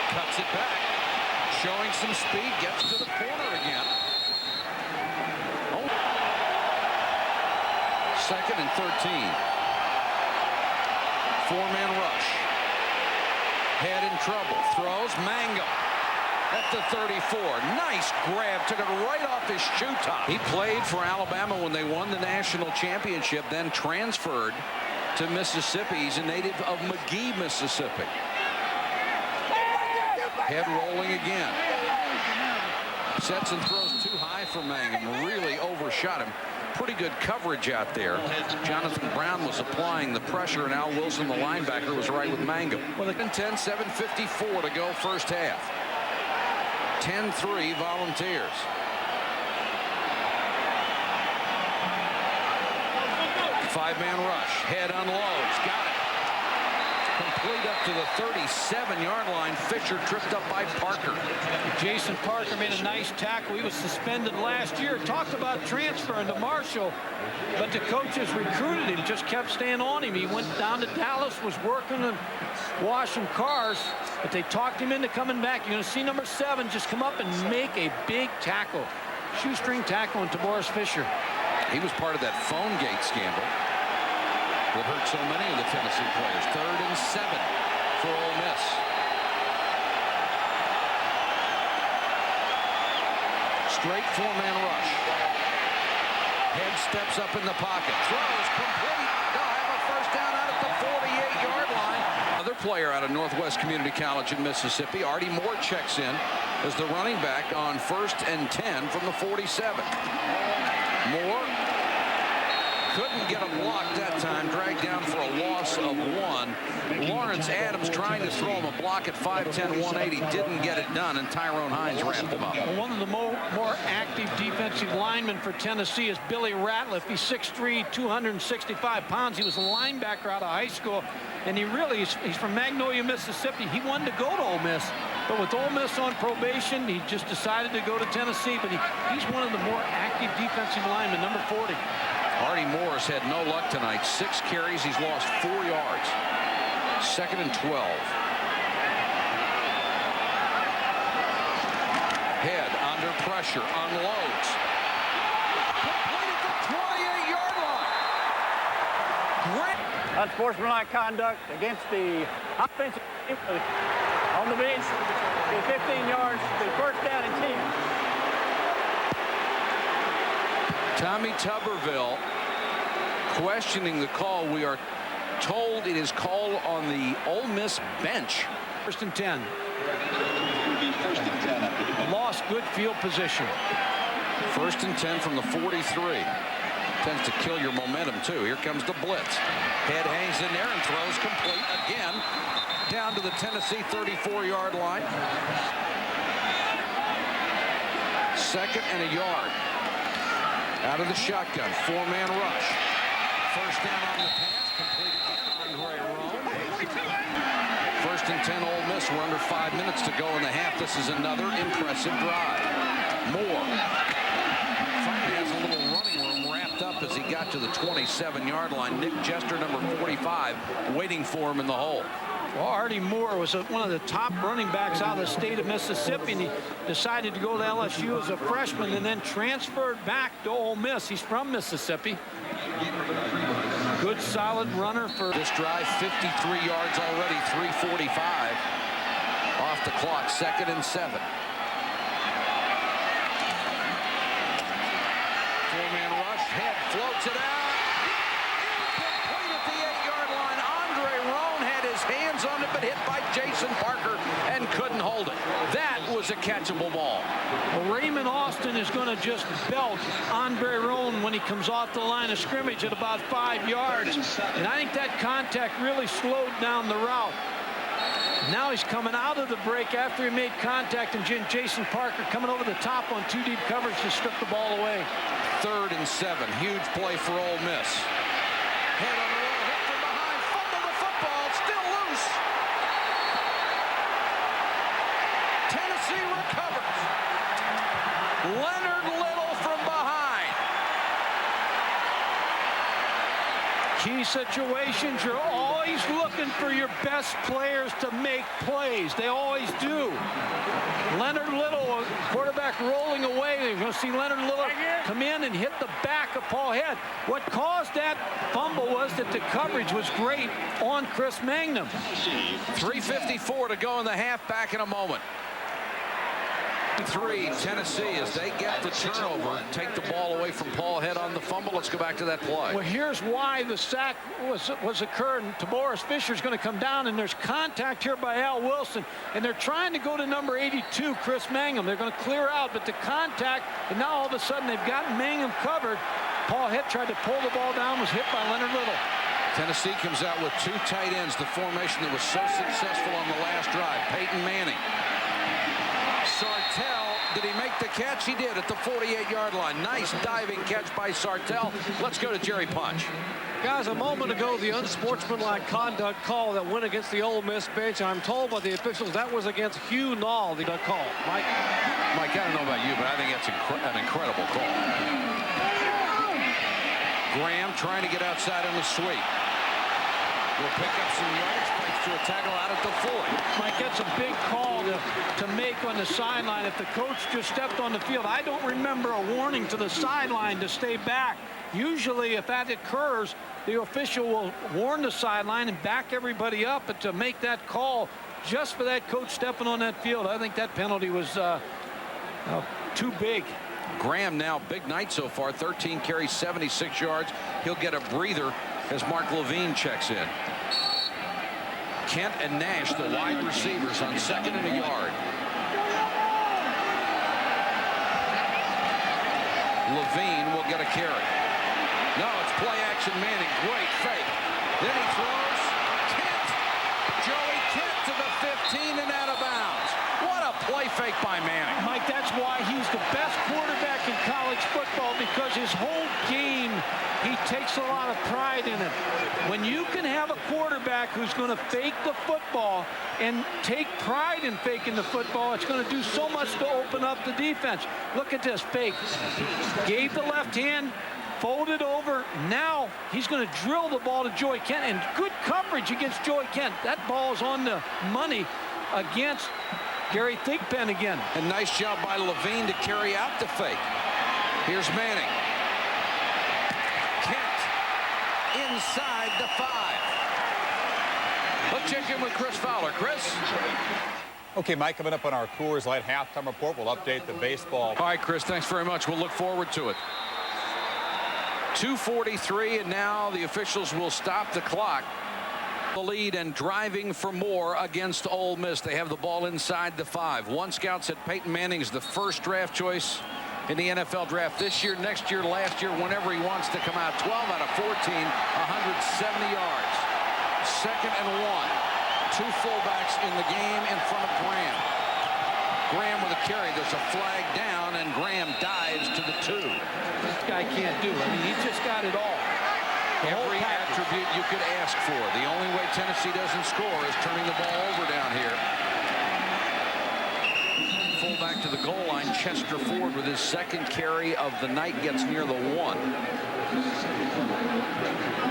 Cuts it back, showing some speed, gets to the corner again. Oh. 2nd and 13. 4-man rush. Head in trouble, throws, Mangum at the 34. Nice grab, took it right off his shoe top. He played for Alabama when they won the national championship, then transferred to Mississippi. He's a native of McGee, Mississippi. Head rolling again. Sets and throws too high for Mangum. Really overshot him. pretty good coverage out there. Jonathan Brown was applying the pressure, and Al Wilson, the linebacker, was right with Mangum. Well, 10, 7:54 to go first half. 10-3 Volunteers. Five-man rush. Head unloads. Got it. Complete up to the 37-yard line. Fisher tripped up by Parker. Jason Parker made a nice tackle. He was suspended last year. Talked about transferring to Marshall, but the coaches recruited him, just kept staying on him. He went down to Dallas, was working and washing cars, but they talked him into coming back. You're going to see number 7 just come up and make a big tackle. Shoestring tackle into Boris Fisher. He was part of that phone gate scandal that hurt so many of the Tennessee players. 3rd and 7 for Ole Miss. Straight 4-man rush. Head steps up in the pocket. Throws complete. They'll have a first down out at the 48-yard line. Another player out of Northwest Community College in Mississippi, Artie Moore, checks in as the running back on 1st and 10 from the 47. Moore couldn't get a block that time, dragged down for a loss of 1. Lawrence Adams trying to throw him a block at 5'10", 180, didn't get it done, and Tyrone Hines wrapped him up. One of the more active defensive linemen for Tennessee is Billy Ratliff. He's 6'3", 265 pounds. He was a linebacker out of high school, and he's from Magnolia, Mississippi. He wanted to go to Ole Miss, but with Ole Miss on probation, he just decided to go to Tennessee. But he's one of the more active defensive linemen, number 40. Artie Morris had no luck tonight. 6 carries. He's lost 4 yards. 2nd and 12. Head under pressure. Unloads. Completed the 28-yard line. Great. Unsportsmanlike conduct against the offensive team on the bench. 15 yards. The first down and 10. Tommy Tuberville questioning the call. We are told it is called on the Ole Miss bench. 1st and 10. Lost good field position. 1st and 10 from the 43. Tends to kill your momentum, too. Here comes the blitz. Head hangs in there and throws complete again down to the Tennessee 34-yard line. 2nd and a yard. Out of the shotgun, 4-man rush. First down on the pass, complete again, Andre Roan. 1st and 10, Ole Miss. We're under 5 minutes to go in the half. This is another impressive drive. Moore finally has a little running room wrapped up as he got to the 27-yard line. Nick Jester, number 45, waiting for him in the hole. Well, Artie Moore was one of the top running backs out of the state of Mississippi, and he decided to go to LSU as a freshman and then transferred back to Ole Miss. He's from Mississippi. Good, solid runner for this drive. 53 yards already, 3:45 off the clock. 2nd and 7. 4-man rush. Head floats it out. Incomplete at the 8-yard line. Andre Roan had his hands on it, but hit by Jason Parker and couldn't hold it. That was a catchable ball. Well, Raymond Austin is going to just belt Andre Roan when he comes off the line of scrimmage at about 5 yards. And I think that contact really slowed down the route. Now he's coming out of the break after he made contact, and Jason Parker coming over the top on 2 deep coverage to strip the ball away. 3rd and 7. Huge play for Ole Miss. Head on the roll, hit from behind, fumble the football, it's still loose. Tennessee recovers. Leonard Little from behind. Key situations, you're always looking for your best players to make plays. They always do. Leonard Little, quarterback rolling away. You're going to see Leonard Little come in and hit the back of Paul Head. What caused that fumble was that the coverage was great on Chris Mangum. 3:54 to go in the half. Back in a moment. 3 Tennessee as they get the turnover, take the ball away from Paul Head on the fumble. Let's go back to that play. Well, here's why the sack was occurred. Taboris Fisher's going to come down, and there's contact here by Al Wilson, and they're trying to go to number 82, Chris Mangum. They're going to clear out, but the contact, and now all of a sudden they've got Mangum covered. Paul Hitt tried to pull the ball down, was hit by Leonard Little. Tennessee comes out with 2 tight ends, the formation that was so successful on the last drive. Peyton Manning. Sartell, did he make the catch? He did at the 48-yard line. Nice diving catch by Sartell. Let's go to Jerry Punch. Guys, a moment ago, the unsportsmanlike conduct call that went against the Ole Miss bench. I'm told by the officials that was against Hugh Nall, the call. Mike, I don't know about you, but I think that's an incredible call. Graham trying to get outside on the sweep. Will pick up some yards, fights to a tackle out at the 40. Mike, that's a big call to make on the sideline. If the coach just stepped on the field, I don't remember a warning to the sideline to stay back. Usually, if that occurs, the official will warn the sideline and back everybody up. But to make that call just for that coach stepping on that field, I think that penalty was too big. Graham now, big night so far, 13 carries, 76 yards. He'll get a breather as Mark Levine checks in. Kent and Nash, the wide receivers, on 2nd and a yard. Levine will get a carry. No, it's play action Manning. Great fake. Then he throws. Kent. Joey Kent to the 15 and out of bounds. What a play fake by Manning. Mike, that's why he's the best quarterback in college football, because his whole game, he takes a lot of pride in it. When you can have a quarterback who's going to fake the football and take pride in faking the football, it's going to do so much to open up the defense. Look at this fake. Gave the left hand, folded over. Now he's going to drill the ball to Joey Kent, and good coverage against Joey Kent. That ball is on the money against Gary Thigpen again. And nice job by Levine to carry out the fake. Here's Manning. Kent inside the 5. Let's check in with Chris Fowler. Chris? Okay, Mike, coming up on our Coors Light halftime report, we'll update the baseball. All right, Chris, thanks very much. We'll look forward to it. 2:43, and now the officials will stop the clock. The lead and driving for more against Ole Miss. They have the ball inside the 5. One scout said Peyton Manning is the first draft choice in the NFL draft this year, next year, last year, whenever he wants to come out. 12 out of 14, 170 yards. 2nd and 1. 2 fullbacks in the game in front of Graham. Graham with a carry. There's a flag down, and Graham dives to the 2. This guy can't do it. I mean, he's just got it all. Every attribute you could ask for. The only way Tennessee doesn't score is turning the ball over down here. Fullback to the goal line, Chester Ford with his 2nd carry of the night gets near the 1.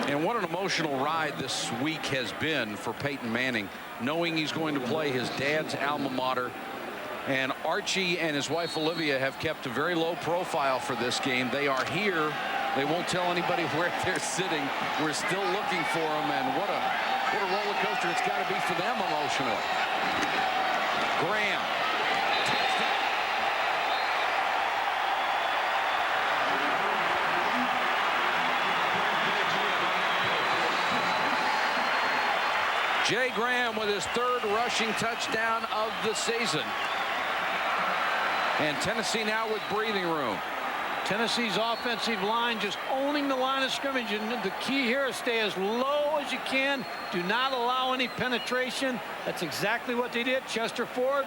And what an emotional ride this week has been for Peyton Manning, knowing he's going to play his dad's alma mater. And Archie and his wife Olivia have kept a very low profile for this game. They are here. They won't tell anybody where they're sitting. We're still looking for them, and what a roller coaster it's got to be for them emotionally. Graham. Jay Graham with his 3rd rushing touchdown of the season. And Tennessee now with breathing room. Tennessee's offensive line just owning the line of scrimmage, and the key here is stay as low as you can. Do not allow any penetration. That's exactly what they did. Chester Ford,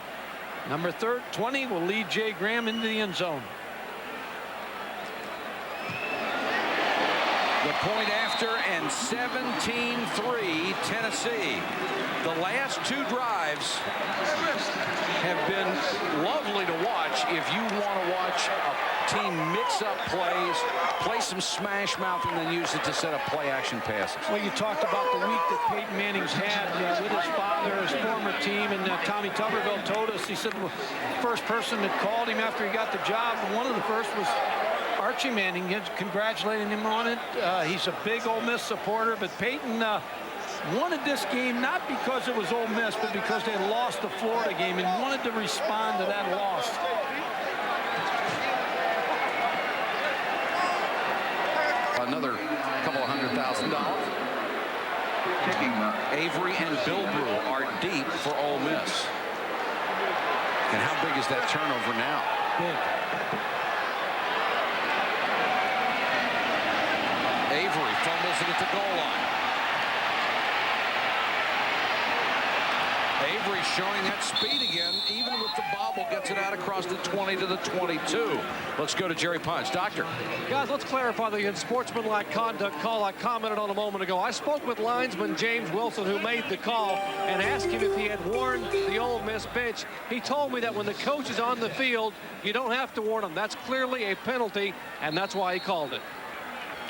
number 20, will lead Jay Graham into the end zone. The point after, and 17-3 Tennessee. The last 2 drives have been lovely to watch if you want to watch a team mix up plays, play some smash mouth, and then use it to set up play action passes. Well, you talked about the week that Peyton Manning's had with his father, his former team, and Tommy Tuberville told us, he said the first person that called him after he got the job, one of the first was Archie Manning, congratulating him on it. He's a big Ole Miss supporter, but Peyton wanted this game not because it was Ole Miss, but because they lost the Florida game and wanted to respond to that loss. Another couple of $100,000. Avery and Bilbrew are deep for Ole Miss. And how big is that turnover now? Big. fumbles it at the goal line. Avery showing that speed again, even with the bobble, gets it out across the 20 to the 22. Let's go to Jerry Punch. Doctor. Guys, let's clarify the unsportsmanlike conduct call I commented on a moment ago. I spoke with linesman James Wilson, who made the call, and asked him if he had warned the Ole Miss bench. He told me that when the coach is on the field, you don't have to warn him. That's clearly a penalty, and that's why he called it.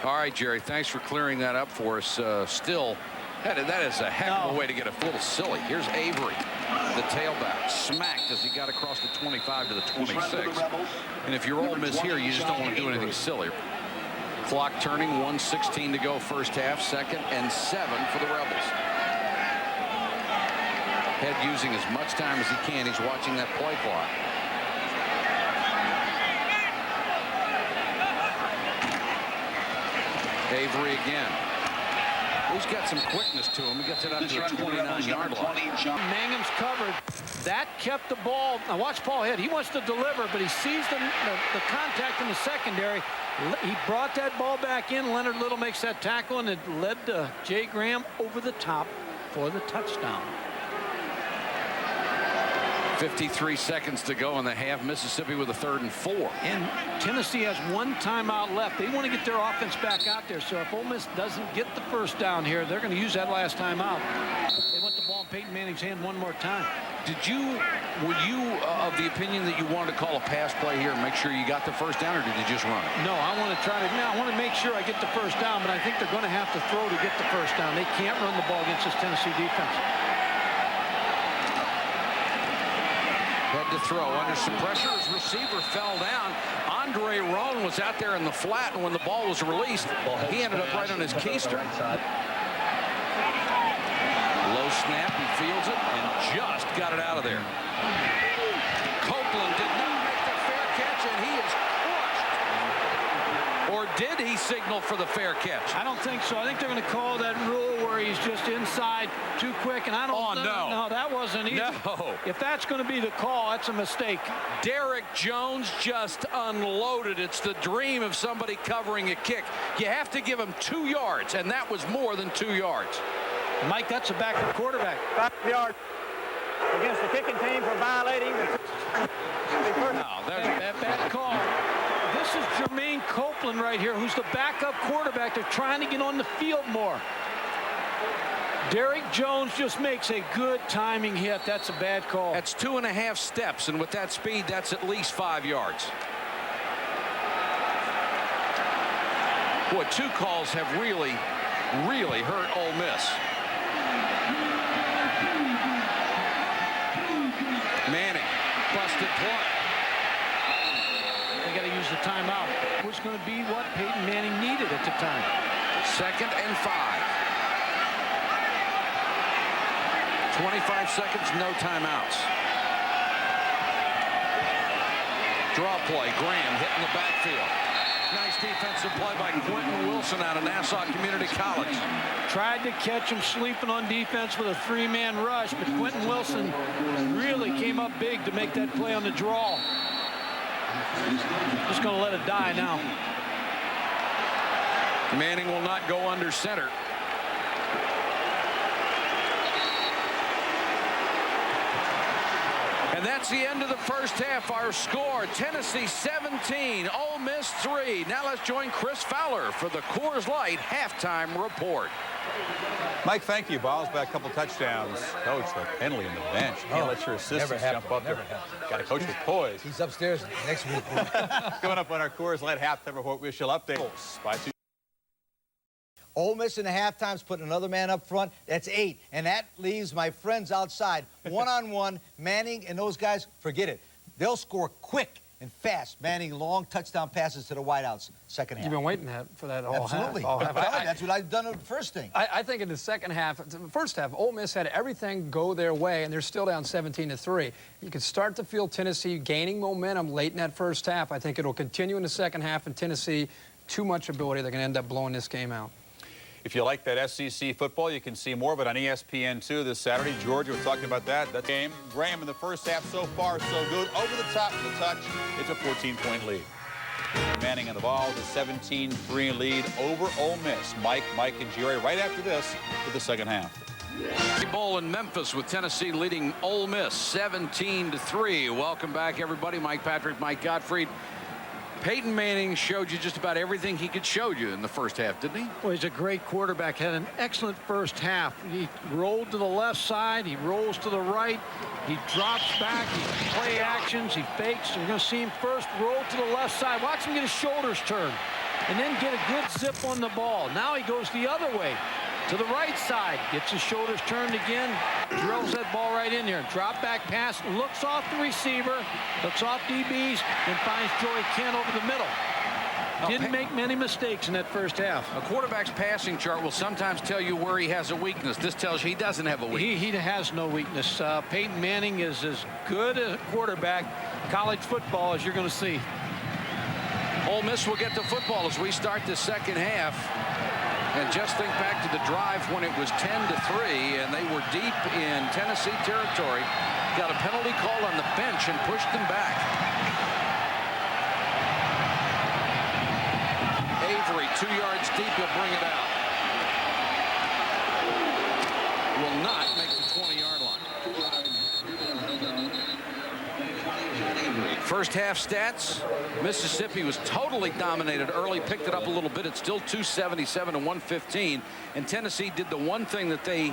All right, Jerry, thanks for clearing that up for us. Still, that is a heck of a way to get a little silly. Here's Avery, the tailback, smacked as he got across the 25 to the 26. And if you're Ole Miss here, you just don't want to do anything silly. Clock turning, 1:16 to go first half, 2nd and 7 for the Rebels. Head using as much time as he can. He's watching that play clock. Avery again. He's got some quickness to him. He gets it up to the 29-yard line. Mangum's covered. That kept the ball. Now watch Paul Head. He wants to deliver, but he sees the contact in the secondary. He brought that ball back in. Leonard Little makes that tackle, and it led Jay Graham over the top for the touchdown. 53 seconds to go in the half. Mississippi with a 3rd and 4. And Tennessee has 1 timeout left. They want to get their offense back out there. So if Ole Miss doesn't get the first down here, they're going to use that last timeout. They want the ball in Peyton Manning's hand one more time. Were you of the opinion that you wanted to call a pass play here and make sure you got the first down, or did you just run it? No, I want to make sure I get the first down, but I think they're going to have to throw to get the first down. They can't run the ball against this Tennessee defense. Had to throw under some pressure. His receiver fell down. Andre Roan was out there in the flat, and when the ball was released, he ended up right on his keister. Low snap, he fields it, and just got it out of there. Copeland did not make the fair catch, and he is crushed. Or did he signal for the fair catch? I don't think so. I think they're going to call that rule where he's just inside too quick, and I don't no, that wasn't easy. No. If that's going to be the call, that's a mistake. Derek Jones just unloaded. It's the dream of somebody covering a kick. You have to give him 2 yards, and that was more than 2 yards. Mike, that's a backup quarterback. 5 yards against the kicking team for violating the bad call. This is Jermaine Copeland right here, who's the backup quarterback. They're trying to get on the field more. Derek Jones just makes a good timing hit. That's a bad call. That's 2.5 steps, and with that speed, that's at least 5 yards. Boy, 2 calls have really hurt Ole Miss. Manning, busted play. They got to use the timeout. It was going to be what Peyton Manning needed at the time. 2nd and 5. 25 seconds, no timeouts. Draw play, Graham hitting the backfield. Nice defensive play by Quentin Wilson out of Nassau Community College. Tried to catch him sleeping on defense with a 3-man rush, but Quentin Wilson really came up big to make that play on the draw. Just going to let it die now. Manning will not go under center. And that's the end of the first half. Our score, Tennessee 17, Ole Miss 3. Now let's join Chris Fowler for the Coors Light halftime report. Mike, thank you. Ball's back, a couple touchdowns. Coach, the penalty in the bench. Can't let your assistants jump up there. Got to coach with poise. He's upstairs next week. Coming up on our Coors Light halftime report, we shall update by 2. Ole Miss in the halftime's putting another man up front. That's 8. And that leaves my friends outside. One-on-one, Manning and those guys, forget it. They'll score quick and fast. Manning, long touchdown passes to the wideouts. Second half. You've been waiting for that all Absolutely. half. Absolutely. That's what I've done in the first thing. I think in the second half, the first half, Ole Miss had everything go their way, and they're still down 17-3. You can start to feel Tennessee gaining momentum late in that first half. I think it'll continue in the second half, and Tennessee, too much ability. They're going to end up blowing this game out. If you like that SEC football, you can see more of it on ESPN2 this Saturday. Georgia, we're talking about that. That's game. Graham in the first half so far so good. Over the top of the touch. It's a 14-point lead. Manning on the ball with a 17-3 lead over Ole Miss. Mike, and Jerry right after this for the second half. Bowl in Memphis with Tennessee leading Ole Miss 17-3. Welcome back, everybody. Mike Patrick, Mike Gottfried. Peyton Manning showed you just about everything he could show you in the first half, didn't he? Well, he's a great quarterback. Had an excellent first half. He rolled to the left side. He rolls to the right. He drops back. He play actions. He fakes. You're going to see him first roll to the left side. Watch him get his shoulders turned and then get a good zip on the ball. Now he goes the other way to the right side. Gets his shoulders turned again. Drills that ball right in there. Drop back pass. Looks off the receiver. Looks off DBs and finds Joey Kent over the middle. Didn't make many mistakes in that first half. A quarterback's passing chart will sometimes tell you where he has a weakness. This tells you he doesn't have a weakness. He has no weakness. Peyton Manning is as good a quarterback college football as you're going to see. Ole Miss will get the football as we start the second half. And just think back to the drive when it was 10-3 and they were deep in Tennessee territory. Got a penalty call on the bench and pushed them back. Avery 2 yards deep, he'll bring it out. Will not make the 20-yard line. First half stats, Mississippi was totally dominated early, picked it up a little bit. It's still 277 to 115. And Tennessee did the one thing that they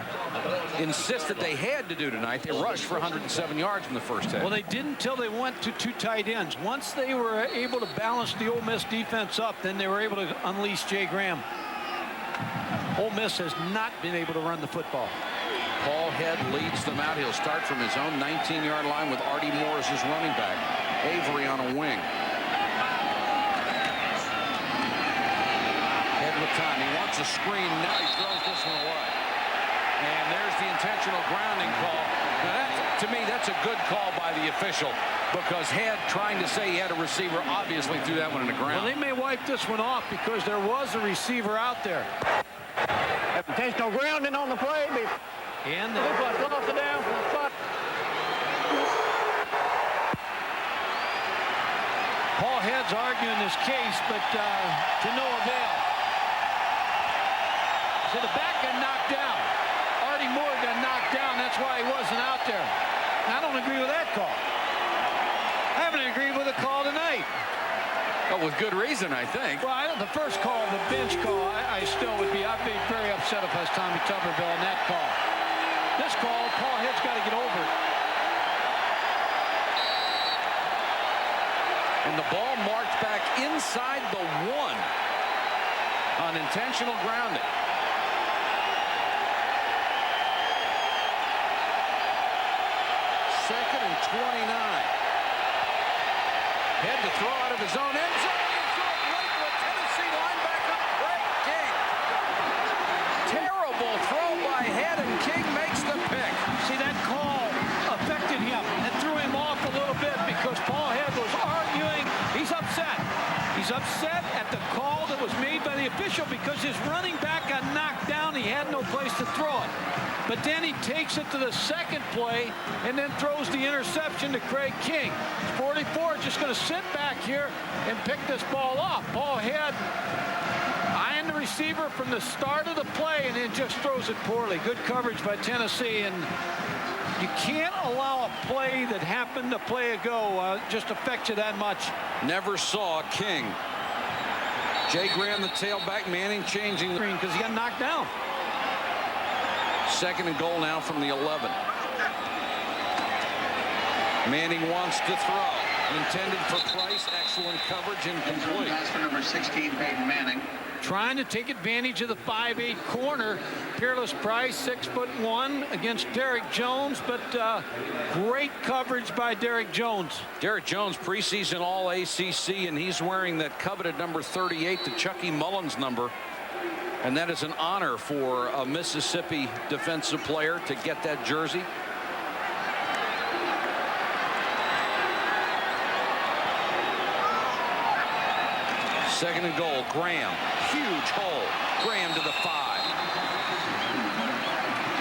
insisted they had to do tonight. They rushed for 107 yards in the first half. Well, they didn't until they went to 2 tight ends. Once they were able to balance the Ole Miss defense up, then they were able to unleash Jay Graham. Ole Miss has not been able to run the football. Paul Head leads them out. He'll start from his own 19-yard line with Artie Moore as his running back. Avery on a wing. Head with time. He wants a screen. Now he throws this one away. And there's the intentional grounding call. Now that, to me, that's a good call by the official because Head, trying to say he had a receiver, obviously threw that one in the ground. Well, they may wipe this one off because there was a receiver out there. Intentional grounding on the play. And looks like off the down. Paul Head's arguing this case, but to no avail. So the back got knocked down. Artie Moore got knocked down. That's why he wasn't out there. I don't agree with that call. I haven't agreed with the call tonight. But with good reason, I think. Well, the first call, the bench call, I'd be very upset if I was Tommy Tuberville in that call. This call, Paul Head's got to get over it. And the ball marked back inside the 1 on intentional grounding. Second and 29. Head to throw out of his own end zone. He threw it right to a Tennessee linebacker, Greg King. Terrible throw by Head, and King makes the pick. See, that call affected him and threw him off a little bit because Paul Head was arguing. He's upset. He's upset at the call that was made by the official because his running back got knocked down. He had no place to throw it. But then he takes it to the second play and then throws the interception to Craig King. 44 just going to sit back here and pick this ball off. Paul Head eyeing the receiver from the start of the play and then just throws it poorly. Good coverage by Tennessee, and you can't allow a play that happened a play ago just affect you that much. Never saw King. Jay Graham, the tailback. Manning changing the because he got knocked down. Second and goal now from the 11. Manning wants to throw. Intended for Price. Excellent coverage, incomplete. Pass for number 16, Peyton Manning. Trying to take advantage of the 5'8" corner. Peerless Price, 6'1" against Derek Jones, but great coverage by Derek Jones. Derek Jones, preseason All-ACC, and he's wearing that coveted number 38, the Chucky Mullins number. And that is an honor for a Mississippi defensive player to get that jersey. Second and goal, Graham. Huge hole. Graham to the 5.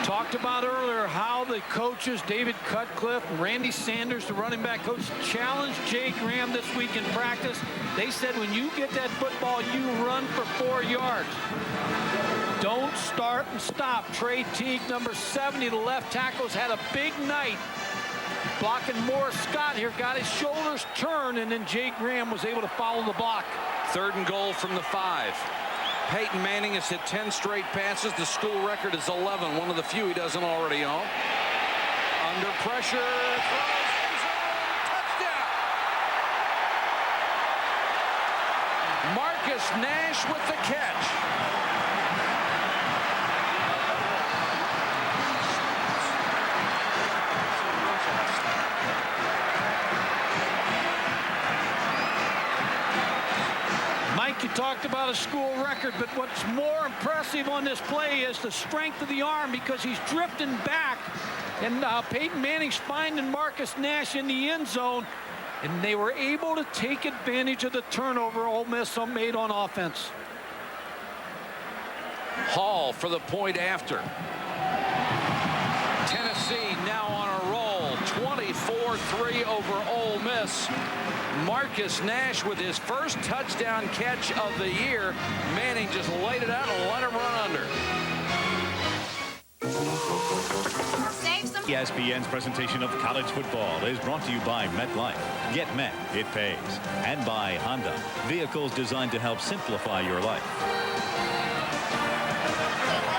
Talk talked about earlier how the coaches, David Cutcliffe and Randy Sanders, the running back coach, challenged Jay Graham this week in practice. They said when you get that football, you run for 4 yards. Don't start and stop. Trey Teague, number 70, the left tackle's had a big night. Blocking Morris Scott here, got his shoulders turned, and then Jay Graham was able to follow the block. 3rd and goal from the 5. Peyton Manning has hit 10 straight passes. The school record is 11, one of the few he doesn't already own. Under pressure, throws, touchdown! Marcus Nash with the catch. Mike, you talked about a school record, but what's more impressive on this play is the strength of the arm, because he's drifting back, and Peyton Manning's finding Marcus Nash in the end zone, and they were able to take advantage of the turnover Ole Miss made on offense. Hall for the point after. Tennessee now on a roll, 24-3 over Ole Miss. Marcus Nash with his first touchdown catch of the year. Manning just laid it out and let him run under. ESPN's presentation of college football is brought to you by MetLife. Get Met, it pays. And by Honda, vehicles designed to help simplify your life.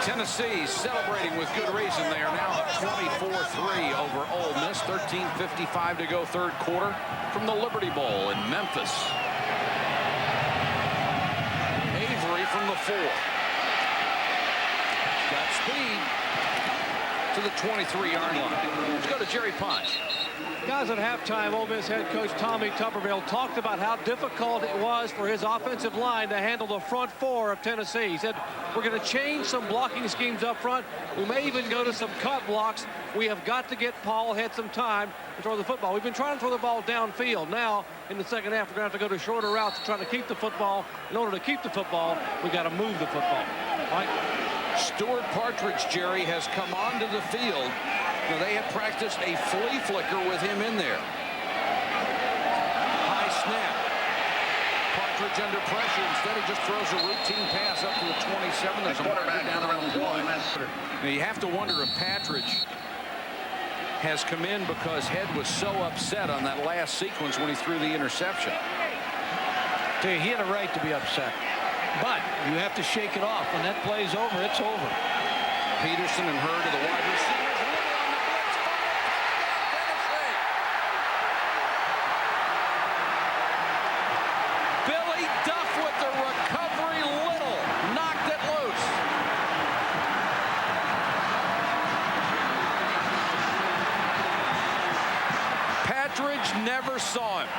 Tennessee celebrating with good reason. They are now up 24-3 over Ole Miss. 13:55 to go, 3rd quarter, from the Liberty Bowl in Memphis. Avery from the 4. Got speed to the 23-yard line. Let's go to Jerry Punch. Guys, at halftime, Ole Miss head coach Tommy Tuberville talked about how difficult it was for his offensive line to handle the front 4 of Tennessee. He said, we're going to change some blocking schemes up front. We may even go to some cut blocks. We have got to get Paul had some time to throw the football. We've been trying to throw the ball downfield. Now, in the second half, we're going to have to go to shorter routes to try to keep the football. In order to keep the football, we got to move the football. Right? Stuart Partridge, Jerry, has come onto the field. Now, they have practiced a flea flicker with him in there. High snap. Partridge under pressure. Instead, he just throws a routine pass up to the 27. There's a marker down around the 1. Now, you have to wonder if Partridge has come in because Head was so upset on that last sequence when he threw the interception. Tell you, he had a right to be upset. But you have to shake it off. When that play's over, it's over. Peterson and Hurd to the wide receivers. Billy Duff with the recovery. Little knocked it loose. Partridge never saw him.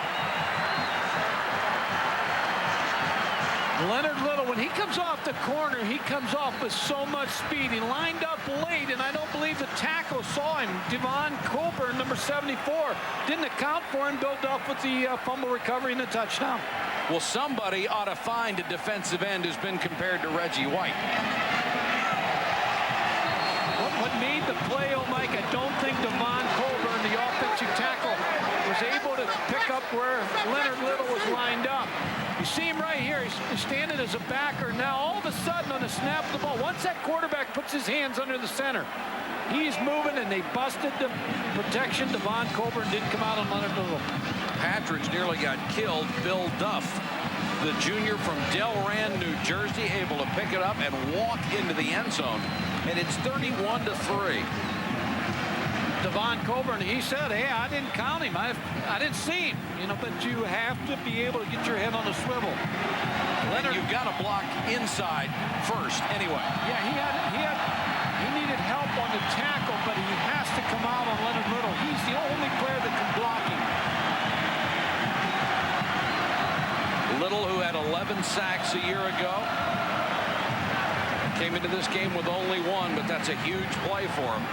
Leonard Little, when he comes off the corner, he comes off with so much speed. He lined up late, and I don't believe the tackle saw him. Devon Colburn, number 74, didn't account for him. Bill Duff with the fumble recovery and the touchdown. Well, somebody ought to find a defensive end who's been compared to Reggie White. What made the play, oh, Mike, I don't think Devon Colburn, the offensive tackle, was able to pick up where Leonard Little was lined up. You see him right here. He's standing as a backer. Now, all of a sudden, on the snap of the ball, once that quarterback puts his hands under the center, he's moving, and they busted the protection. Devon Colburn didn't come out on Leonard Little. Partridge nearly got killed. Bill Duff, the junior from Delran, New Jersey, able to pick it up and walk into the end zone. And it's 31-3. Devon Colburn, he said, hey, I didn't count him. I didn't see him. You know, but you have to be able to get your head on a swivel. Leonard, you've got to block inside first anyway. Yeah, he needed help on the tackle, but he has to come out on Leonard Little. He's the only player that can block him. Little, who had 11 sacks a year ago, came into this game with only 1, but that's a huge play for him.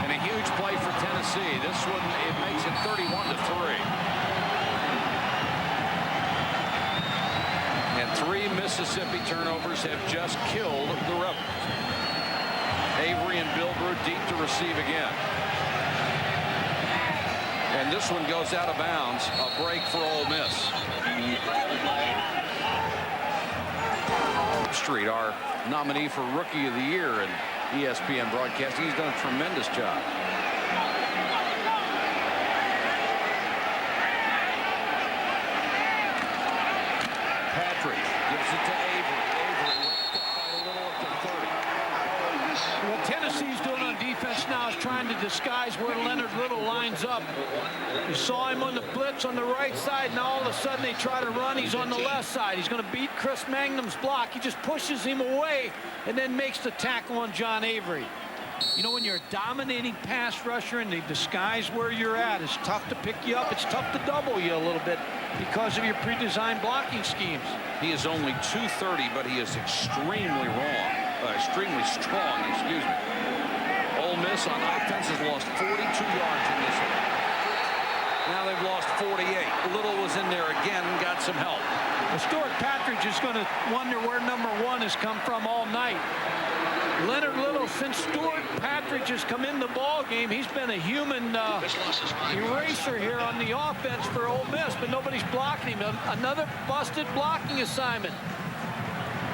And a huge play for Tennessee. This one, it makes it 31-3. And 3 Mississippi turnovers have just killed the Rebels. Avery and Bill Killebrew deep to receive again. And this one goes out of bounds. A break for Ole Miss. Street, our nominee for Rookie of the Year in ESPN broadcasting. He's done a tremendous job. Patrick gives it to Avery. Avery by a little up to 30. What Tennessee's doing on defense now is trying to disguise where Leonard Little lines up. You saw him on the blitz on the right side. Now all of a sudden they try to run. He's on the left side. He's going to beat Chris Magnum's block. He just pushes him away and then makes the tackle on John Avery. You know, when you're a dominating pass rusher and they disguise where you're at, it's tough to pick you up. It's tough to double you a little bit because of your pre-designed blocking schemes. He is only 230, but he is extremely strong, excuse me. Ole Miss on offense has lost 42 yards in this one. Now they've lost 48. Little was in there again and got some help. Well, Stuart Patridge is going to wonder where number 1 has come from all night. Leonard Little, since Stuart Patridge has come in the ball game, he's been a human eraser here on the offense for Ole Miss, but nobody's blocking him. Another busted blocking assignment.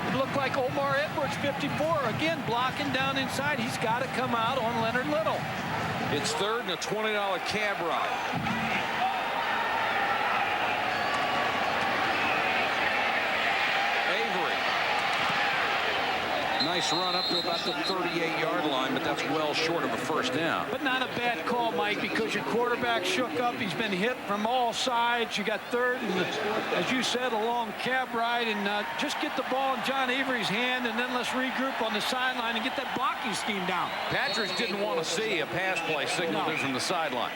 It looked like Omar Edwards, 54, again blocking down inside. He's got to come out on Leonard Little. It's third and a $20 cab ride. Nice run up to about the 38-yard line, but that's well short of a first down. But not a bad call, Mike, because your quarterback shook up. He's been hit from all sides. You got third, and as you said, a long cab ride, and just get the ball in John Avery's hand, and then let's regroup on the sideline and get that blocking scheme down. Patridge didn't want to see a pass play signaled in from the sideline.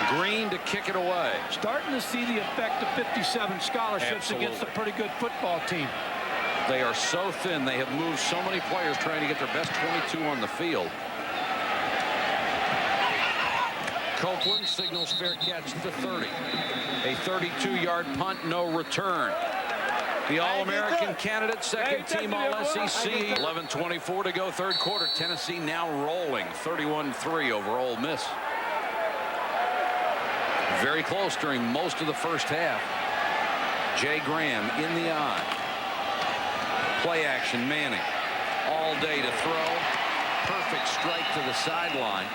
Green to kick it away. Starting to see the effect of 57 scholarships against a pretty good football team. They are so thin. They have moved so many players trying to get their best 22 on the field. Copeland signals fair catch to 30. A 32-yard punt, no return. The All-American candidate, second team All-SEC. 11:24 to go, third quarter. Tennessee now rolling 31-3 over Ole Miss. Very close during most of the first half. Jay Graham in the eye. Play action, Manning. All day to throw. Perfect strike to the sideline.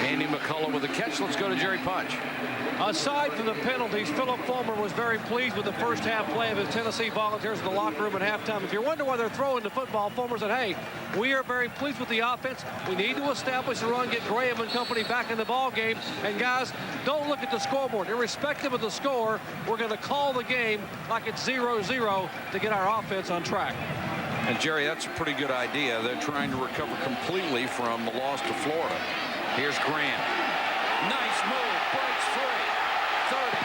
Andy McCullough with a catch. Let's go to Jerry Punch. Aside from the penalties, Philip Fulmer was very pleased with the first half play of his Tennessee Volunteers in the locker room at halftime. If you wonder why they're throwing the football, Fulmer said, hey, we are very pleased with the offense. We need to establish the run, get Graham and company back in the ball game. And guys, don't look at the scoreboard. Irrespective of the score, we're going to call the game like it's 0-0 to get our offense on track. And Jerry, that's a pretty good idea. They're trying to recover completely from the loss to Florida. Here's Graham. Nice move. Breaks free. 30.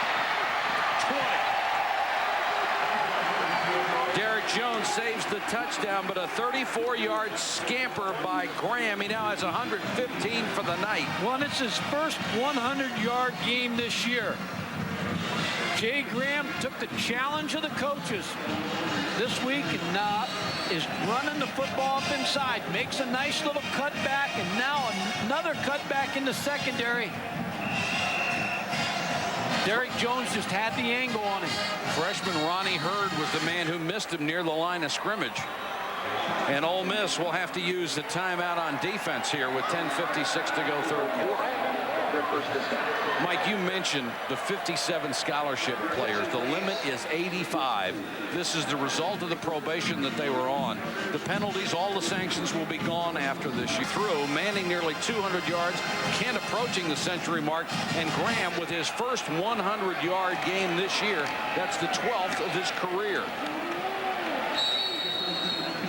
20. Derek Jones saves the touchdown, but a 34-yard scamper by Graham. He now has 115 for the night. Well, it's his first 100-yard game this year. Jay Graham took the challenge of the coaches this week and is running the football up inside. Makes a nice little cutback, and now another cutback in the secondary. Derek Jones just had the angle on him. Freshman Ronnie Hurd was the man who missed him near the line of scrimmage. And Ole Miss will have to use the timeout on defense here with 10:56 to go third quarter. Mike, you mentioned the 57 scholarship players. The limit is 85. This is the result of the probation that they were on. The penalties, all the sanctions will be gone after this. You threw Manning nearly 200 yards, Kent approaching the century mark, and Graham with his first 100-yard game this year. That's the 12th of his career.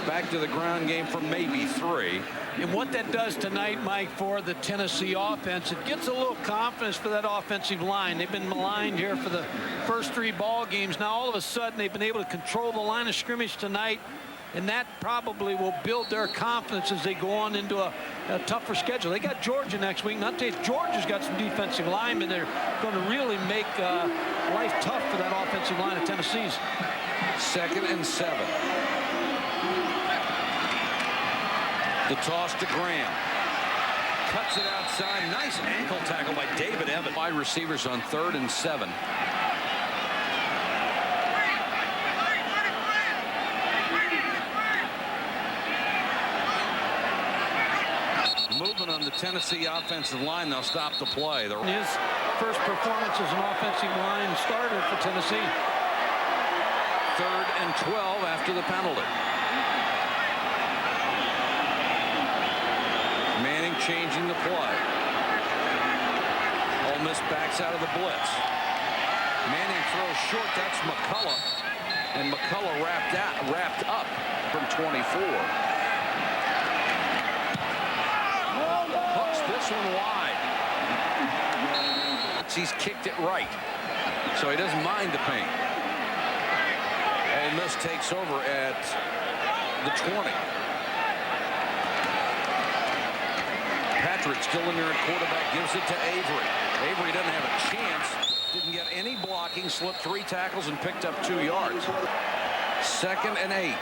Back to the ground game for maybe 3. And what that does tonight, Mike, for the Tennessee offense, it gets a little confidence for that offensive line. They've been maligned here for the first 3 ball games. Now, all of a sudden, they've been able to control the line of scrimmage tonight, and that probably will build their confidence as they go on into a tougher schedule. They got Georgia next week. Not to say Georgia's got some defensive linemen. They're going to really make life tough for that offensive line of Tennessee's. 2nd and 7. The toss to Graham. Cuts it outside. Nice ankle tackle by David Evans. Wide receivers on 3rd and 7. Movement on the Tennessee offensive line. They'll stop the play. His first performance as an offensive line starter for Tennessee. 3rd and 12 after the penalty. Manning changing the play. Ole Miss backs out of the blitz. Manning throws short. That's McCullough. And McCullough wrapped up from 24. Hooks this one wide. He's kicked it right. So he doesn't mind the pain. Ole Miss takes over at the 20. Patrick still in there at quarterback, gives it to Avery. Avery doesn't have a chance. Didn't get any blocking, slipped 3 tackles and picked up 2 yards. 2nd and 8.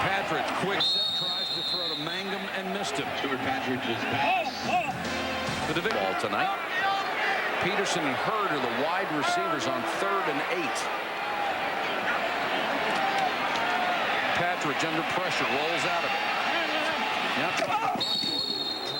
Patrick, quick set, tries to throw to Mangum and missed him. Stuart Patridge's pass. The division ball tonight. Peterson and Hurd are the wide receivers on 3rd and 8. Patridge under pressure, rolls out of it. Now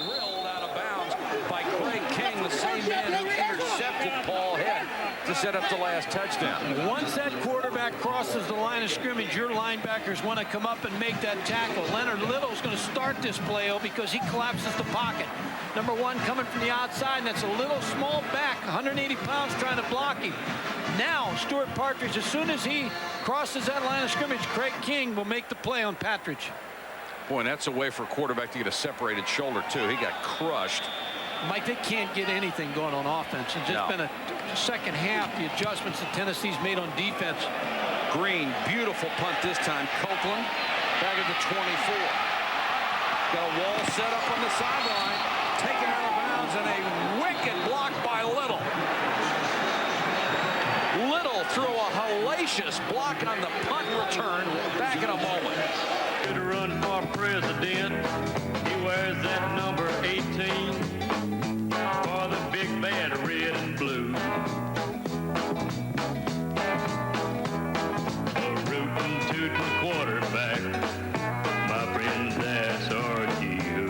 drilled out of bounds by Craig King, the same man who intercepted Paul Head to set up the last touchdown. Once that quarterback crosses the line of scrimmage, your linebackers want to come up and make that tackle. Leonard Little's going to start this play because he collapses the pocket. Number 1 coming from the outside, and that's a little small back, 180 pounds trying to block him. Now, Stuart Partridge, as soon as he crosses that line of scrimmage, Craig King will make the play on Patridge. Boy, and that's a way for a quarterback to get a separated shoulder, too. He got crushed. Mike, they can't get anything going on offense. It's just been a second half, the adjustments that Tennessee's made on defense. Green, beautiful punt this time. Copeland, back at the 24. Got a wall set up on the sideline. Taken out of bounds, and a wicked block by Little. Little threw a hellacious block on the punt return. Back in a moment. To run for president, he wears that number 18 for the big bad red and blue. A rootin' tootin' quarterback, my friends, that's RGU.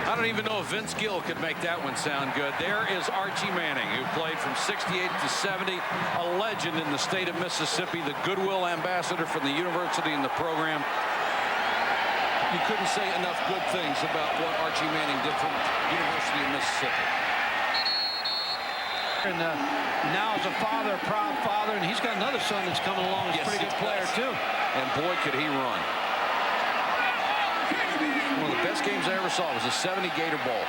I don't even know if Vince Gill could make that one sound good. There is Archie Manning, who played from 68 to 70, a legend in the state of Mississippi, the goodwill ambassador for the university and the program. You couldn't say enough good things about what Archie Manning did for the University of Mississippi. And now as a father, a proud father, and he's got another son that's coming along. He's a pretty good player, too. And boy, could he run. One of the best games I ever saw was the 70 Gator Bowl.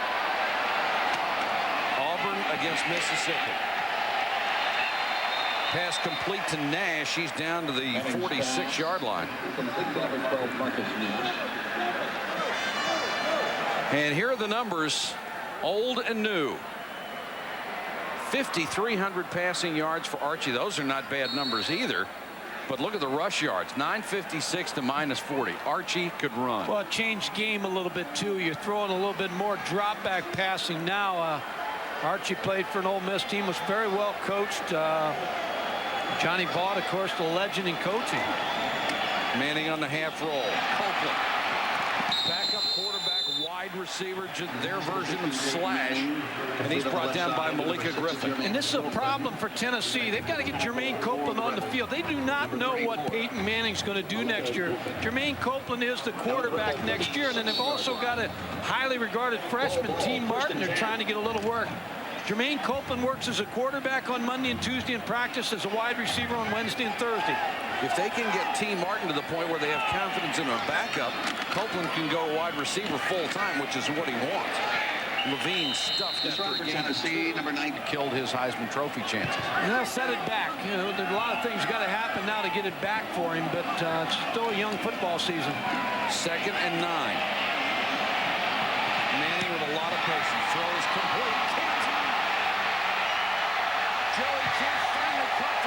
Auburn against Mississippi. Pass complete to Nash. He's down to the 46-yard line. And here are the numbers, old and new. 5,300 passing yards for Archie. Those are not bad numbers either. But look at the rush yards, 956 to -40. Archie could run. Well, it changed game a little bit, too. You're throwing a little bit more drop-back passing now. Archie played for an Ole Miss team, was very well coached. Johnny Vaught, of course, the legend in coaching. Manning on the half roll. Copeland. Backup quarterback, wide receiver, just their version of Slash. And he's brought down by Malika Griffin. And this is a problem for Tennessee. They've got to get Jermaine Copeland on the field. They do not know what Peyton Manning's going to do next year. Jermaine Copeland is the quarterback next year. And then they've also got a highly regarded freshman, T. Martin. They're trying to get a little work. Jermaine Copeland works as a quarterback on Monday and Tuesday in practice, as a wide receiver on Wednesday and Thursday. If they can get T. Martin to the point where they have confidence in a backup, Copeland can go wide receiver full-time, which is what he wants. Levine stuffed after a game. Tennessee, number 9. Killed his Heisman Trophy chances. And they'll set it back. You know, there's a lot of things got to happen now to get it back for him, but it's still a young football season. 2nd and 9. Manning with a lot of patience. Throws complete. Joey Kent finally caught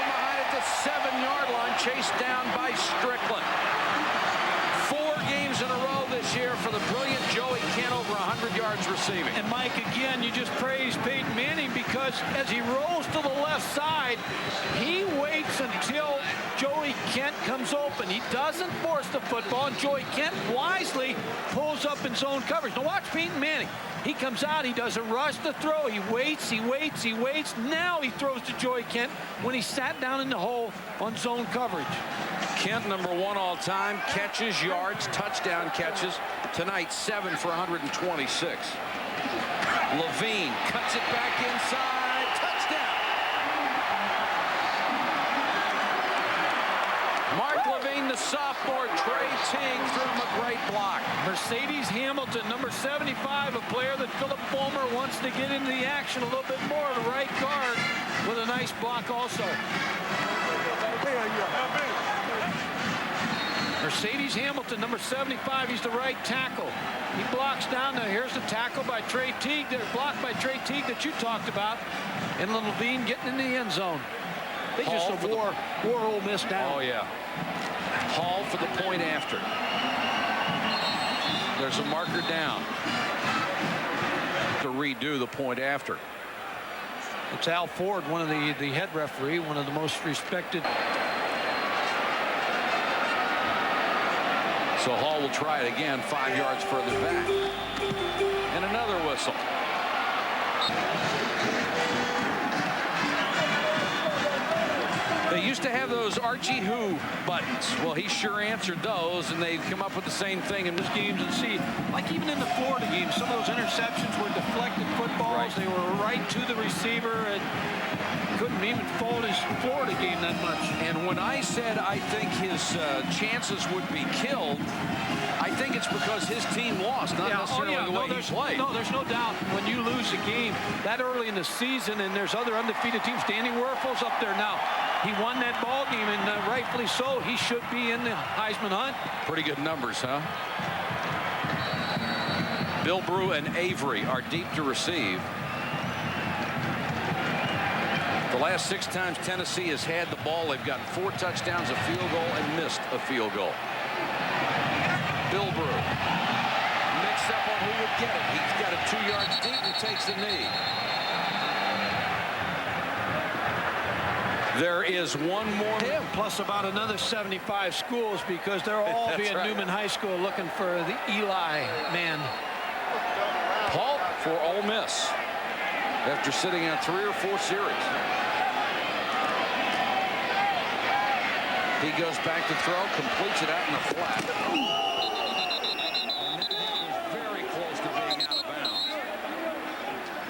7-yard line, chased down by Strickland. 4 games in a row this year for the brilliant Joey Kent, over 100 yards receiving. And Mike, again, you just praise Peyton Manning because as he rolls to the left side, he waits until Joey Kent comes open. He doesn't force the football, and Joey Kent wisely pulls up in zone coverage. Now watch Peyton Manning. He comes out, he doesn't rush the throw, he waits, he waits, he waits. Now he throws to Joey Kent when he sat down in the hole on zone coverage. Kent, number 1 all time, catches, yards, touchdown catches. Tonight, 7 for 126. Levine cuts it back inside, touchdown. Mark Levine, the sophomore. Trey Ting threw him a great block. Mercedes Hamilton, number 75, a player that Philip Fulmer wants to get into the action a little bit more. The right guard with a nice block also. Mercedes Hamilton, number 75, he's the right tackle. He blocks down there. Here's the tackle by Trey Teague, blocked by Trey Teague that you talked about. And Levine getting in the end zone. They just wore Ole Miss down. Oh, yeah. Hall for the point after. There's a marker down. To redo the point after. It's Al Ford, one of the head referee, one of the most respected. So Hall will try it again 5 yards further back. And another whistle. They used to have those Archie Who buttons. Well, he sure answered those, and they come up with the same thing in these games. And see, like even in the Florida game, some of those interceptions were deflected footballs. Right. They were right to the receiver, and couldn't even fold his Florida game that much. And when I said I think his chances would be killed, I think it's because his team lost, not necessarily the way he played. No, there's no doubt. When you lose a game that early in the season, and there's other undefeated teams, Danny Werfel's up there now. He won that ball game, and rightfully so. He should be in the Heisman hunt. Pretty good numbers, huh? Bilbrew and Avery are deep to receive. The last 6 times Tennessee has had the ball, they've gotten 4 touchdowns, a field goal, and missed a field goal. Bilbrew mixed up on who would get it. He's got it 2 yards deep and takes the knee. There is one more. Yeah, plus about another 75 schools because they're all being right. Newman High School looking for the Eli man. Paul for Ole Miss after sitting out 3 or 4 series. He goes back to throw, completes it out in the flat. And that was very close to being out of bounds.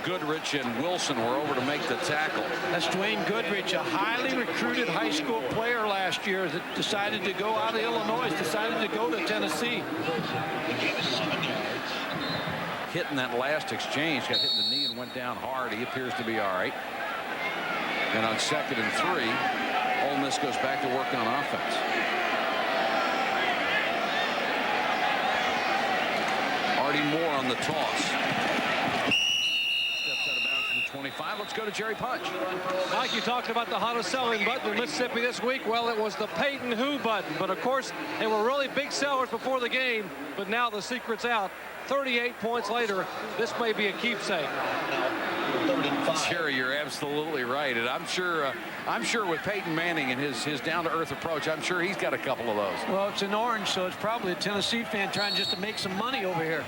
Goodrich and Wilson were over to make the tackle. That's Dwayne Goodrich, a highly recruited high school player last year that decided to go out of Illinois, decided to go to Tennessee. Hitting that last exchange, got hit in the knee and went down hard. He appears to be all right. And on 2nd and 3, Ole Miss goes back to work on offense. Artie Moore on the toss. Steps out of bounds from the 25. Let's go to Jerry Punch. Mike, you talked about the hottest selling button in Mississippi this week. Well, it was the Peyton Who button. But, of course, they were really big sellers before the game. But now the secret's out. 38 points later, this may be a keepsake. Jerry, you're absolutely right, and I'm sure with Peyton Manning and his down-to-earth approach, I'm sure he's got a couple of those. Well, it's in orange, so it's probably a Tennessee fan trying just to make some money over here.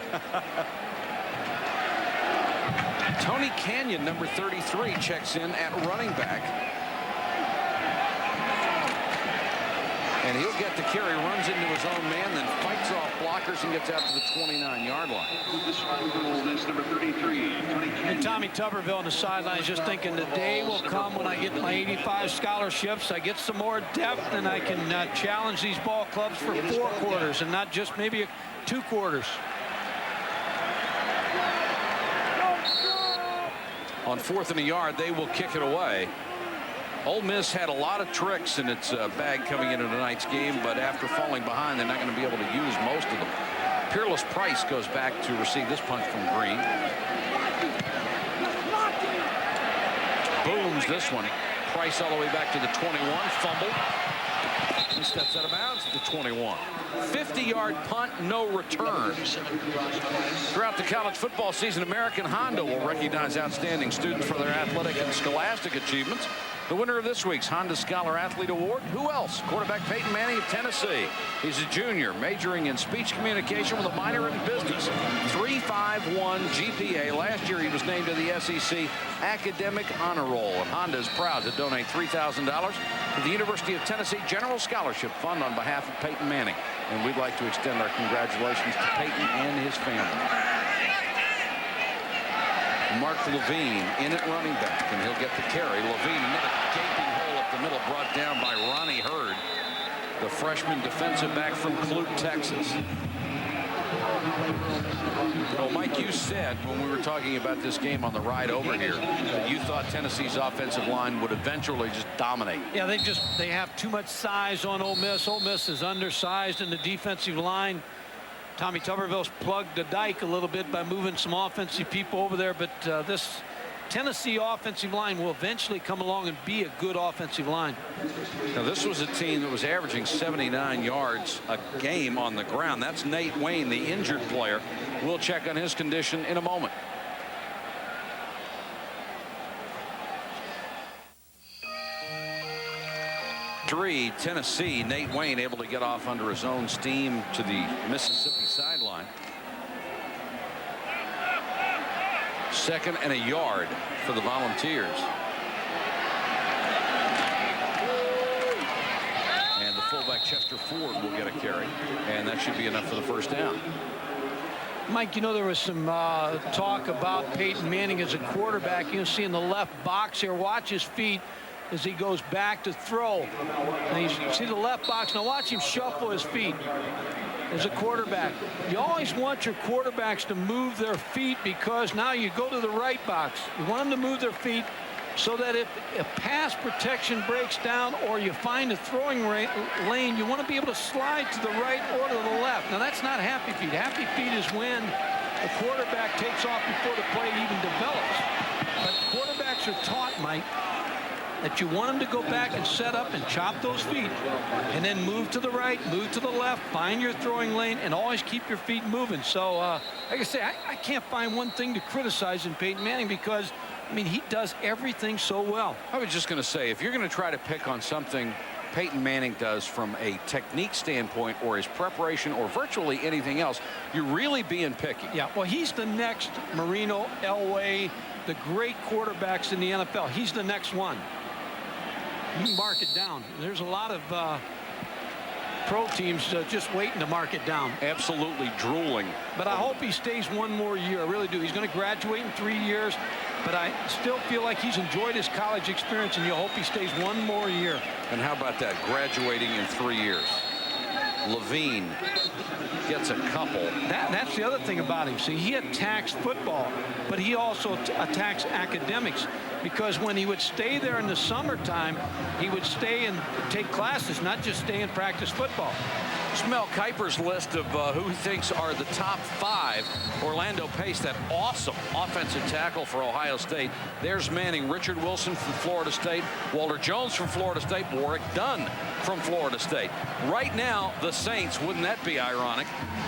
Tony Canyon, number 33, checks in at running back. And he'll get the carry, runs into his own man, then fights off blockers and gets out to the 29-yard line. And Tommy Tuberville on the sidelines just thinking the day will come when I get my 85 scholarships, I get some more depth, and I can challenge these ball clubs for 4 quarters and not just maybe 2 quarters. On 4th and a yard, they will kick it away. Ole Miss had a lot of tricks in its bag coming into tonight's game, but after falling behind, they're not going to be able to use most of them. Peerless Price goes back to receive this punch from Green. Booms this one. Price Price all the way back to the 21. Fumble. He steps out of bounds at the 21. 50-yard punt, no returns. Throughout the college football season, American Honda will recognize outstanding students for their athletic and scholastic achievements. The winner of this week's Honda Scholar Athlete Award, who else? Quarterback Peyton Manning of Tennessee. He's a junior, majoring in speech communication with a minor in business. 3.51 GPA. Last year, he was named to the SEC Academic Honor Roll. And Honda is proud to donate $3,000 to the University of Tennessee General Scholarship Fund on behalf of Peyton Manning. And we'd like to extend our congratulations to Peyton and his family. Mark Levine in at running back, and he'll get the carry. Levine, another gaping hole up the middle, brought down by Ronnie Hurd, the freshman defensive back from Clute, Texas. Well, Mike, you said when we were talking about this game on the ride over here that you thought Tennessee's offensive line would eventually just dominate. Yeah, they have too much size on Ole Miss. Ole Miss is undersized in the defensive line. Tommy Tuberville's plugged the dike a little bit by moving some offensive people over there, but this Tennessee offensive line will eventually come along and be a good offensive line. Now, this was a team that was averaging 79 yards a game on the ground. That's Nate Wayne, the injured player. We'll check on his condition in a moment. Tennessee, Nate Wayne able to get off under his own steam to the Mississippi sideline. 2nd and a yard for the Volunteers. And the fullback Chester Ford will get a carry, and that should be enough for the first down. Mike, you know, there was some talk about Peyton Manning as a quarterback. You see in the left box here, watch his feet as he goes back to throw. And you see the left box. Now watch him shuffle his feet as a quarterback. You always want your quarterbacks to move their feet, because now you go to the right box. You want them to move their feet so that if pass protection breaks down or you find a throwing lane, you want to be able to slide to the right or to the left. Now that's not happy feet. Happy feet is when the quarterback takes off before the play even develops. But quarterbacks are taught, Mike, that you want them to go back and set up and chop those feet and then move to the right, move to the left, find your throwing lane, and always keep your feet moving. So, like I say, I can't find one thing to criticize in Peyton Manning, because, I mean, he does everything so well. I was just going to say, if you're going to try to pick on something Peyton Manning does from a technique standpoint or his preparation or virtually anything else, you're really being picky. Yeah, well, he's the next Marino, Elway, the great quarterbacks in the NFL. He's the next one. You can mark it down. There's a lot of pro teams just waiting to mark it down. Absolutely drooling. But I hope he stays one more year. I really do. He's going to graduate in 3 years, but I still feel like he's enjoyed his college experience, and you hope he stays one more year. And how about that, graduating in 3 years? Levine gets a couple. That's the other thing about him. See, he attacks football, but he also attacks academics, because when he would stay there in the summertime, he would stay and take classes, not just stay and practice football. It's Mel Kiper's list of who he thinks are the top 5. Orlando Pace, that awesome offensive tackle for Ohio State. There's Manning. Richard Wilson from Florida State. Walter Jones from Florida State. Warwick Dunn from Florida State. Right now, the Saints, wouldn't that be ironic?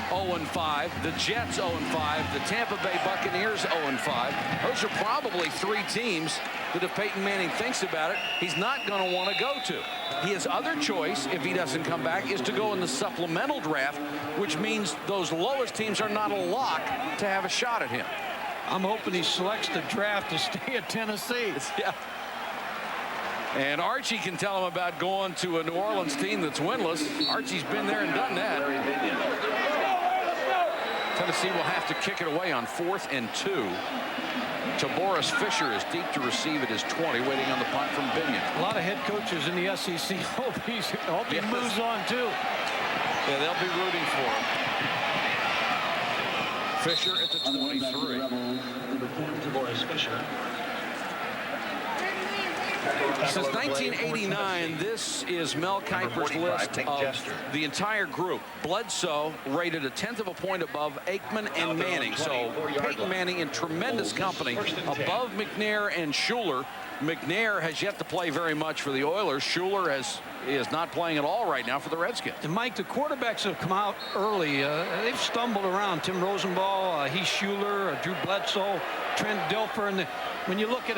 0-5. The Jets 0-5. The Tampa Bay Buccaneers 0-5. Those are probably 3 teams that if Peyton Manning thinks about it, he's not going to want to go to. His other choice, if he doesn't come back, is to go in the supplemental draft, which means those lowest teams are not a lock to have a shot at him. I'm hoping he selects the draft to stay at Tennessee. Yeah. And Archie can tell him about going to a New Orleans team that's winless. Archie's been there and done that. Tennessee will have to kick it away on 4th and 2. Taboris Fisher is deep to receive at his 20, waiting on the punt from Binion. A lot of head coaches in the SEC hope he moves on too. Yeah, they'll be rooting for him. Fisher at the 23. Taboris Fisher. Since 1989, this is Mel Kiper's list of the entire group. Bledsoe rated a 1/10 of a point above Aikman and Manning. So Peyton Manning in tremendous company above McNair and Schuler. McNair has yet to play very much for the Oilers. Schuler is not playing at all right now for the Redskins. And Mike, the quarterbacks have come out early. They've stumbled around. Tim Rosenball, Heath Schuler, Drew Bledsoe, Trent Dilfer. And when you look at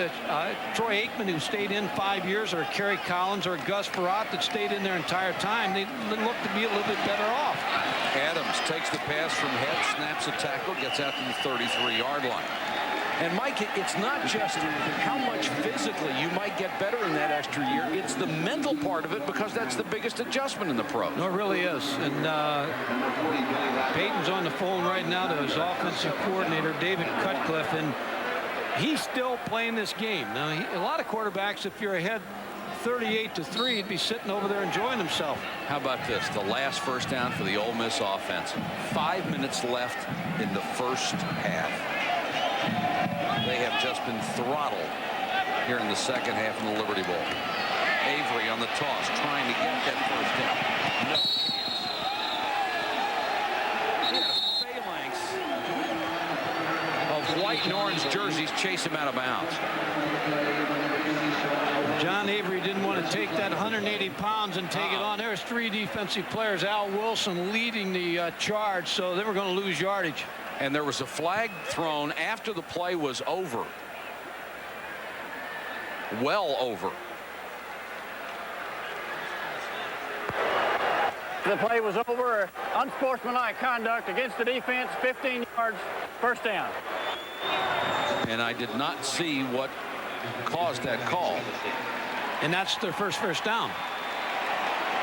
Troy Aikman, who stayed in 5 years, or Kerry Collins, or Gus Frerotte that stayed in their entire time, they look to be a little bit better off. Adams takes the pass from head, snaps a tackle, gets out to the 33-yard line. And, Mike, it's not just how much physically you might get better in that extra year. It's the mental part of it, because that's the biggest adjustment in the pros. No, it really is. And Peyton's on the phone right now to his offensive coordinator, David Cutcliffe, and he's still playing this game. Now, a lot of quarterbacks, if you're ahead 38-3, he'd be sitting over there enjoying himself. How about this? The last first down for the Ole Miss offense. 5 minutes left in the first half. They have just been throttled here in the second half in the Liberty Bowl. Avery on the toss, trying to get that first down. No. Phalanx of white and orange jerseys chase him out of bounds. John Avery didn't want to take that 180 pounds and take it on. There's 3 defensive players. Al Wilson leading the charge, so they were going to lose yardage. And there was a flag thrown after the play was over. Well over. The play was over. Unsportsmanlike conduct against the defense. 15 yards, first down. And I did not see what caused that call. And that's their first down.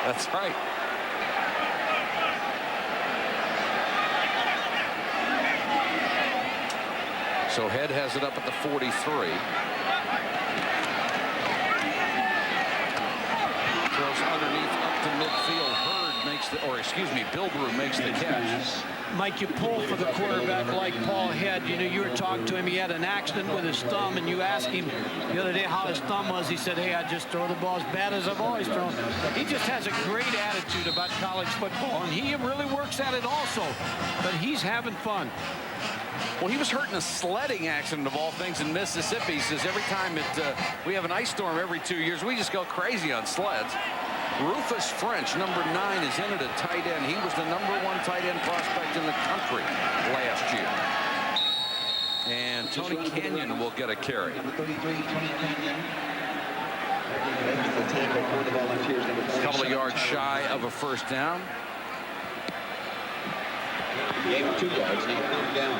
That's right. So Head has it up at the 43. Throws underneath up to midfield. Hurd makes the, or excuse me, Bilbrew makes the catch. Mike, you pull for the quarterback like Paul Head. You know, you were talking to him. He had an accident with his thumb, and you asked him the other day how his thumb was. He said, hey, I just throw the ball as bad as I've always thrown. He just has a great attitude about college football, and he really works at it also. But he's having fun. Well, he was hurt in a sledding accident, of all things, in Mississippi. He says every time we have an ice storm every 2 years, we just go crazy on sleds. Rufus French, number 9, is in at a tight end. He was the #1 tight end prospect in the country last year. And Tony Canyon will get a carry. A couple of yards shy of a first down. Gave him 2 yards, now 3rd down.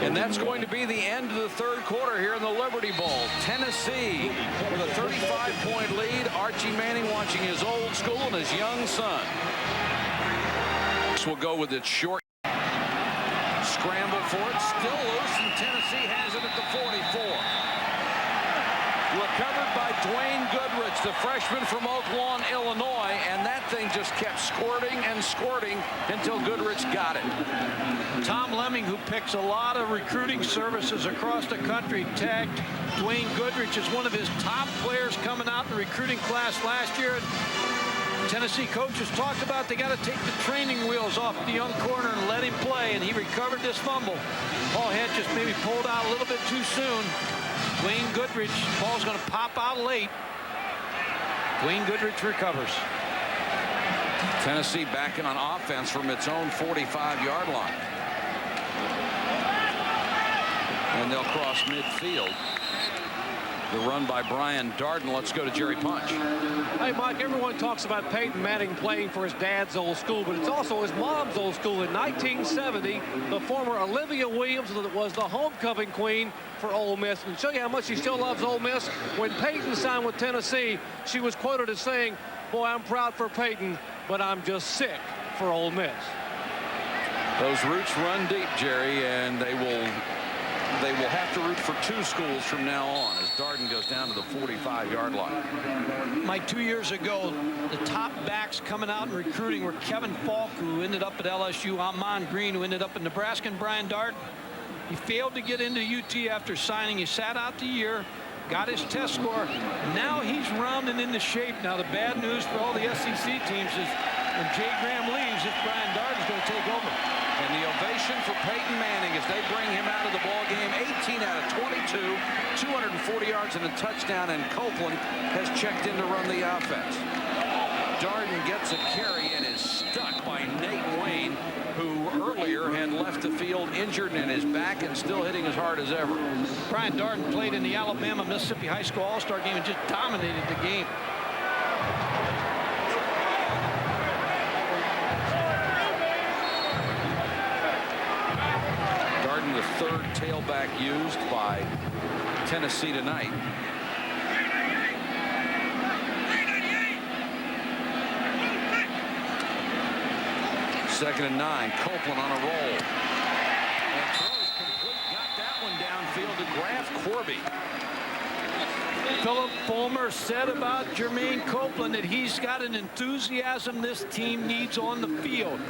And that's going to be the end of the third quarter here in the Liberty Bowl. Tennessee with a 35-point lead. Archie Manning watching his old school and his young son. This will go with its short scramble for it. Still loose, and Tennessee has it at the 44. Recovered by Dwayne Goodrich, the freshman from Oak Lawn, Illinois, and that thing just kept squirting and squirting until Goodrich got it. Tom Lemming, who picks a lot of recruiting services across the country, tagged Dwayne Goodrich as one of his top players coming out in the recruiting class last year. Tennessee coaches talked about they got to take the training wheels off the young corner and let him play, and he recovered this fumble. Paul Head just maybe pulled out a little bit too soon. Dwayne Goodrich, ball's going to pop out late. Dwayne Goodrich recovers. Tennessee backing on offense from its own 45-yard line. And they'll cross midfield. The run by Brian Darden. Let's go to Jerry Punch. Hey, Mike, everyone talks about Peyton Manning playing for his dad's old school, but it's also his mom's old school. In 1970, the former Olivia Williams was the homecoming queen for Ole Miss. And to show you how much she still loves Ole Miss, when Peyton signed with Tennessee, she was quoted as saying, boy, I'm proud for Peyton, but I'm just sick for Ole Miss. Those roots run deep, Jerry, and they will have to root for 2 schools from now on as Darden goes down to the 45-yard line. Mike, 2 years ago, the top backs coming out in recruiting were Kevin Falk, who ended up at LSU, Amon Green, who ended up in Nebraska, and Brian Darden. He failed to get into UT after signing. He sat out the year. got his test score. Now he's rounding into shape. Now the bad news for all the SEC teams is when Jay Graham leaves, it's Brian Darden's going to take over. And the ovation for Peyton Manning as they bring him out of the ball game. 18 out of 22, 240 yards and a touchdown, and Copeland has checked in to run the offense. Darden gets a carry and is stuck by Nate Wayne, who earlier had left the field injured and is back and still hitting as hard as ever. Brian Darden played in the Alabama-Mississippi High School All-Star game and just dominated the game. Darden, the third tailback used by Tennessee tonight. Second and 9. Copeland on a roll. And throws complete. Got that one downfield to Graf Corby. Philip Fulmer said about Jermaine Copeland that he's got an enthusiasm this team needs on the field.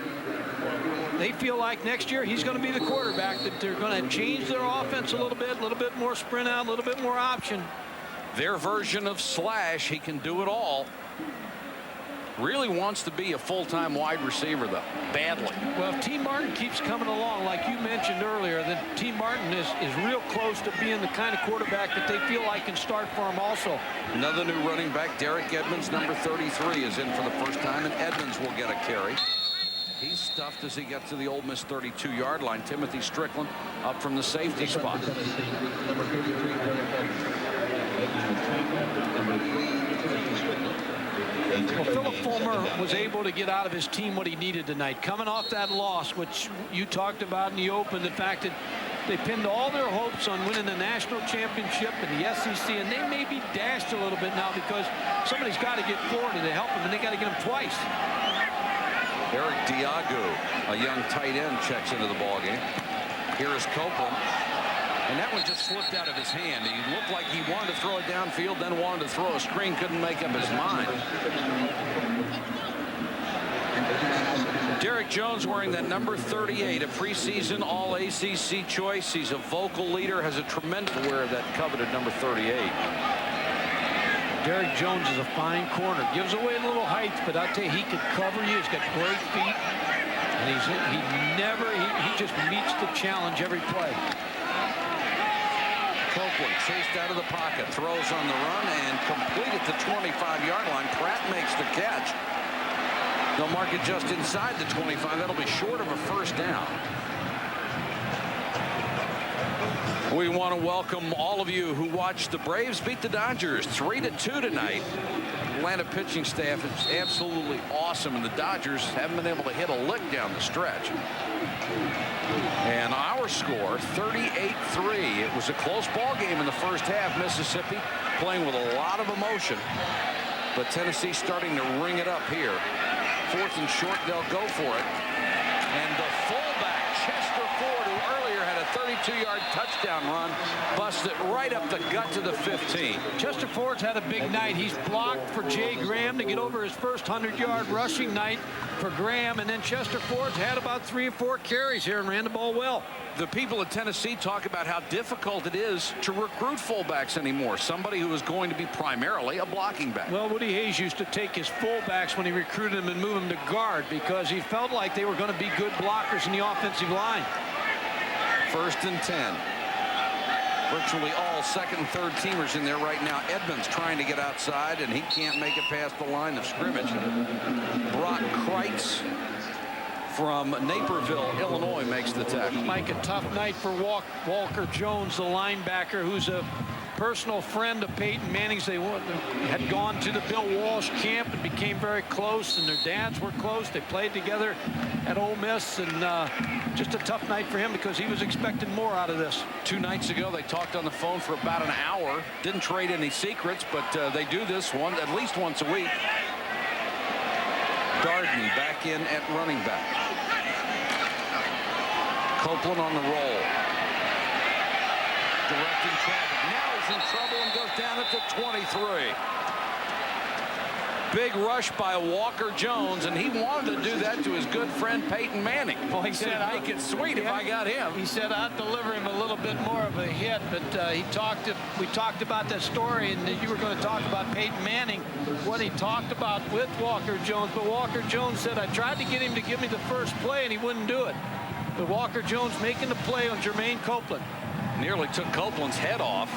They feel like next year he's going to be the quarterback, that they're going to change their offense a little bit more sprint out, a little bit more option. Their version of Slash, he can do it all. Really wants to be a full-time wide receiver, though, badly. Well, if T. Martin keeps coming along, like you mentioned earlier, then T. Martin is real close to being the kind of quarterback that they feel like can start for him also. Another new running back, Derek Edmonds, number 33, is in for the first time, and Edmonds will get a carry. He's stuffed as he gets to the Ole Miss 32-yard line. Timothy Strickland up from the safety spot. Well, Philip Fulmer was able to get out of his team what he needed tonight. Coming off that loss, which you talked about in the open, the fact that they pinned all their hopes on winning the national championship and the SEC, and they may be dashed a little bit now because somebody's got to get Florida to help them, and they got to get them twice. Eric Diago, a young tight end, checks into the ballgame. Here is Copeland. And that one just slipped out of his hand. He looked like he wanted to throw it downfield, then wanted to throw a screen, couldn't make up his mind. Derek Jones wearing that number 38, a preseason All-ACC choice. He's a vocal leader, has a tremendous wear of that coveted number 38. Derek Jones is a fine corner. Gives away a little height, but I'll tell you, he can cover you. He's got great feet. And he just meets the challenge every play. Copeland chased out of the pocket, throws on the run, and complete at the 25-yard line. Pratt makes the catch. They'll mark it just inside the 25. That'll be short of a first down. We want to welcome all of you who watched the Braves beat the Dodgers 3-2 tonight. Atlanta pitching staff is absolutely awesome, and the Dodgers haven't been able to hit a lick down the stretch. And our score, 38-3. It was a close ball game in the first half. Mississippi playing with a lot of emotion, but Tennessee starting to ring it up here. 4th and short, they'll go for it. And the fullback, Chester Ford, who earlier had a 32-yard touchdown run, busted right up the gut to the 15. Chester Ford's had a big night. He's blocked for Jay Graham to get over his first 100-yard rushing night for Graham, and then Chester Ford's had about 3 or 4 carries here and ran the ball well. The people at Tennessee talk about how difficult it is to recruit fullbacks anymore. Somebody who is going to be primarily a blocking back. Well, Woody Hayes used to take his fullbacks when he recruited them and move them to guard because he felt like they were going to be good blockers in the offensive line. 1st and 10. Virtually all second and third teamers in there right now. Edmonds trying to get outside, and he can't make it past the line of scrimmage. Brock Kreitz from Naperville, Illinois, makes the tackle. Mike, a tough night for Walker Jones, the linebacker, who's a personal friend of Peyton Manning's. They had gone to the Bill Walsh camp and became very close, and their dads were close. They played together at Ole Miss, and just a tough night for him because he was expecting more out of this. 2 nights ago, they talked on the phone for about an hour. Didn't trade any secrets, but they do this at least once a week. Darden back in at running back. Copeland on the roll. Directing traffic. Now he's in trouble and goes down at the 23. Big rush by Walker Jones, and he wanted to do that to his good friend Peyton Manning. Well, he said, "I'd make it sweet if I got him." He said, "I'd deliver him a little bit more of a hit," but we talked about that story, and you were going to talk about Peyton Manning, what he talked about with Walker Jones. But Walker Jones said, "I tried to get him to give me the first play, and he wouldn't do it." But Walker Jones making the play on Jermaine Copeland. Nearly took Copeland's head off.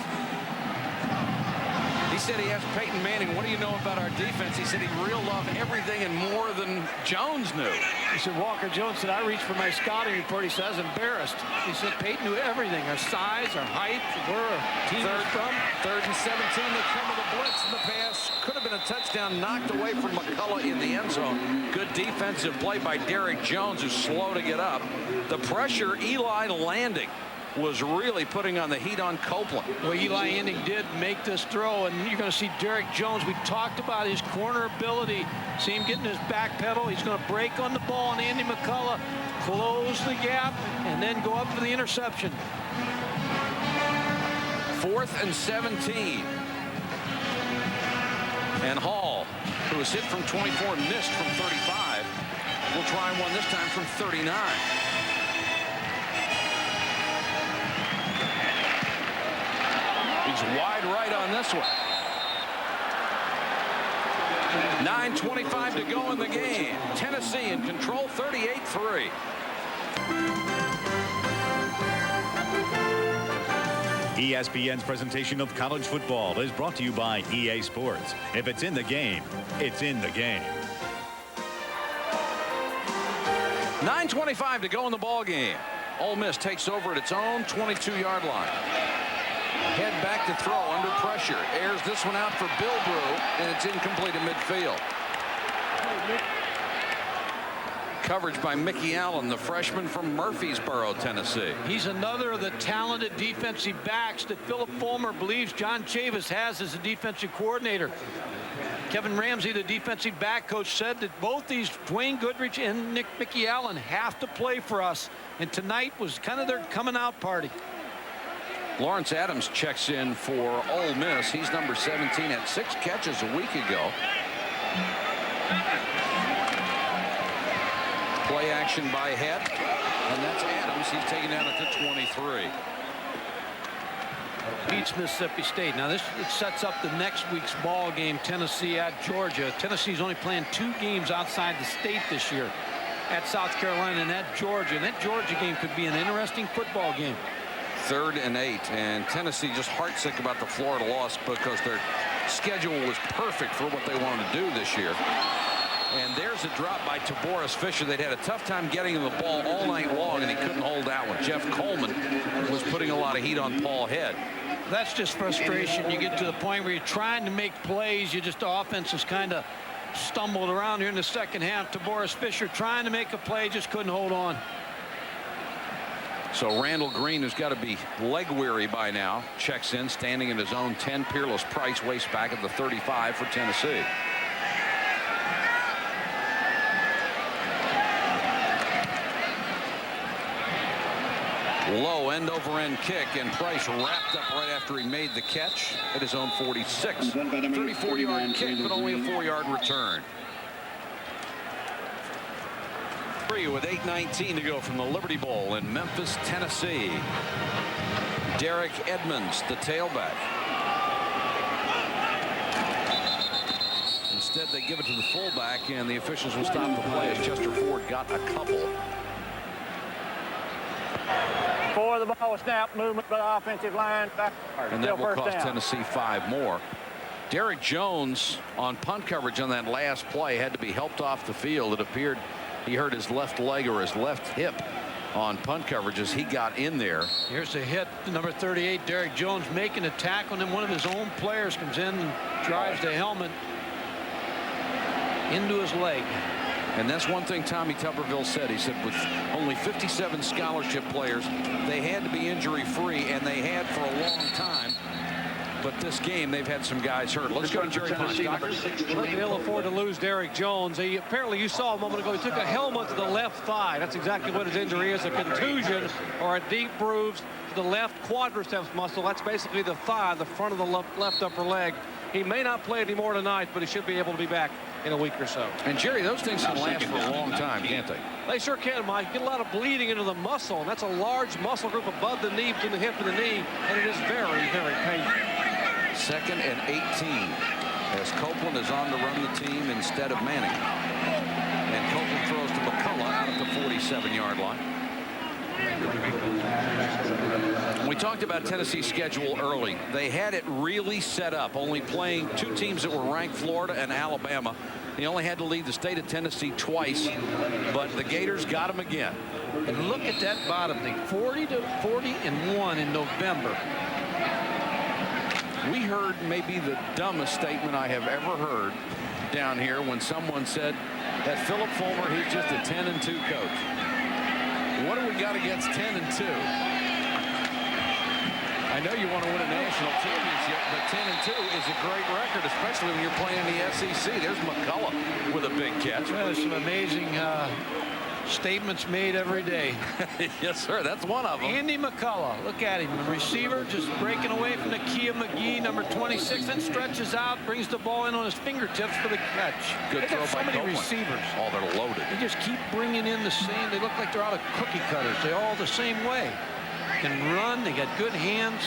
He said he asked Peyton Manning, "What do you know about our defense?" He said he reeled off everything and more than Jones knew. He said, Walker Jones said, "I reached for my scouting report." He said, "I was embarrassed." He said, "Peyton knew everything, our size, our height, where our team was from." 3rd and 17, they come with a blitz, and the pass could have been a touchdown, knocked away from McCullough in the end zone. Good defensive play by Derek Jones, who's slow to get up. The pressure, Eli Landing was really putting on the heat on Copeland. Well, Eli Landing did make this throw, and you're going to see Derek Jones. We talked about his corner ability. See him getting his back pedal. He's going to break on the ball, and Andy McCullough close the gap and then go up for the interception. 4th and 17. And Hall, who was hit from 24 and missed from 35, will try one this time from 39. He's wide right on this one. 9:25 to go in the game. Tennessee in control, 38-3. ESPN's presentation of college football is brought to you by EA Sports. If it's in the game, it's in the game. 9:25 to go in the ball game. Ole Miss takes over at its own 22-yard line. Head back to throw under pressure. Airs this one out for Bill Brew, and it's incomplete at midfield. Coverage by Mickey Allen, the freshman from Murfreesboro, Tennessee. He's another of the talented defensive backs that Philip Fulmer believes John Chavis has as a defensive coordinator. Kevin Ramsey, the defensive back coach, said that both these Dwayne Goodrich and Mickey Allen have to play for us. And tonight was kind of their coming out party. Lawrence Adams checks in for Ole Miss. He's number 17, had 6 catches a week ago. Play action by Head, and that's Adams. He's taken down at the 23. Beats Mississippi State. Now it sets up the next week's ball game, Tennessee at Georgia. Tennessee's only playing 2 games outside the state this year, at South Carolina and at Georgia. And that Georgia game could be an interesting football game. 3rd and 8, and Tennessee just heartsick about the Florida loss because their schedule was perfect for what they wanted to do this year. And there's a drop by Taboris Fisher. They'd had a tough time getting him the ball all night long, and he couldn't hold that one. Jeff Coleman was putting a lot of heat on Paul Head. That's just frustration. You get to the point where you're trying to make plays. The offense has kind of stumbled around here in the second half. Taboris Fisher trying to make a play, just couldn't hold on. So Randall Green, who's got to be leg weary by now, checks in, standing in his own 10. Peerless Price waits back at the 35 for Tennessee. Low end-over-end kick, and Price wrapped up right after he made the catch at his own 46. 34-yard kick, but only a 4-yard return. With 8:19 to go from the Liberty Bowl in Memphis, Tennessee. Derek Edmonds, the tailback. Instead, they give it to the fullback, and the officials will stop the play as Chester Ford got a couple. Before the ball was snapped, movement by the offensive line. And that will cost Tennessee 5 more. Derek Jones on punt coverage on that last play had to be helped off the field. It appeared he hurt his left leg or his left hip on punt coverage as he got in there. Here's a hit. Number 38, Derek Jones, making a tackle on him. One of his own players comes in and drives the helmet into his leg. And that's one thing Tommy Tuberville said. He said with only 57 scholarship players, they had to be injury-free, and they had for a long time. But this game, they've had some guys hurt. Let's go to Jerry Punch. They ill afford to lose Derek Jones. Apparently, you saw a moment ago, he took a helmet to the left thigh. That's exactly what his injury is, a contusion or a deep bruise to the left quadriceps muscle. That's basically the thigh, the front of the left upper leg. He may not play anymore tonight, but he should be able to be back in a week or so. And, Jerry, those things can last for a long time, can't they? They sure can, Mike. Get a lot of bleeding into the muscle, and that's a large muscle group above the knee, between the hip and the knee, and it is very, very painful. 2nd and 18 as Copeland is on to run the team instead of Manning. And Copeland throws to McCullough out at the 47-yard line. We talked about Tennessee's schedule early. They had it really set up, only playing 2 teams that were ranked, Florida and Alabama. He only had to leave the state of Tennessee twice, but the Gators got him again. And look at that bottom thing, 40-41 in November. We heard maybe the dumbest statement I have ever heard down here when someone said that Philip Fulmer, he's just a 10-2 coach. What do we got against 10-2? I know you want to win a national championship, but 10-2 is a great record, especially when you're playing in the SEC. There's McCullough with a big catch. Well, there's some amazing statements made every day. Yes, sir. That's one of them. Andy McCullough, look at him. The receiver just breaking away from Nakia McGee, number 26, then stretches out, brings the ball in on his fingertips for the catch. Good throw by so many Copeland. receivers. Oh, they're loaded. They just keep bringing in the same. They look like they're out of cookie cutters. They're all the same way. Can run. They got good hands.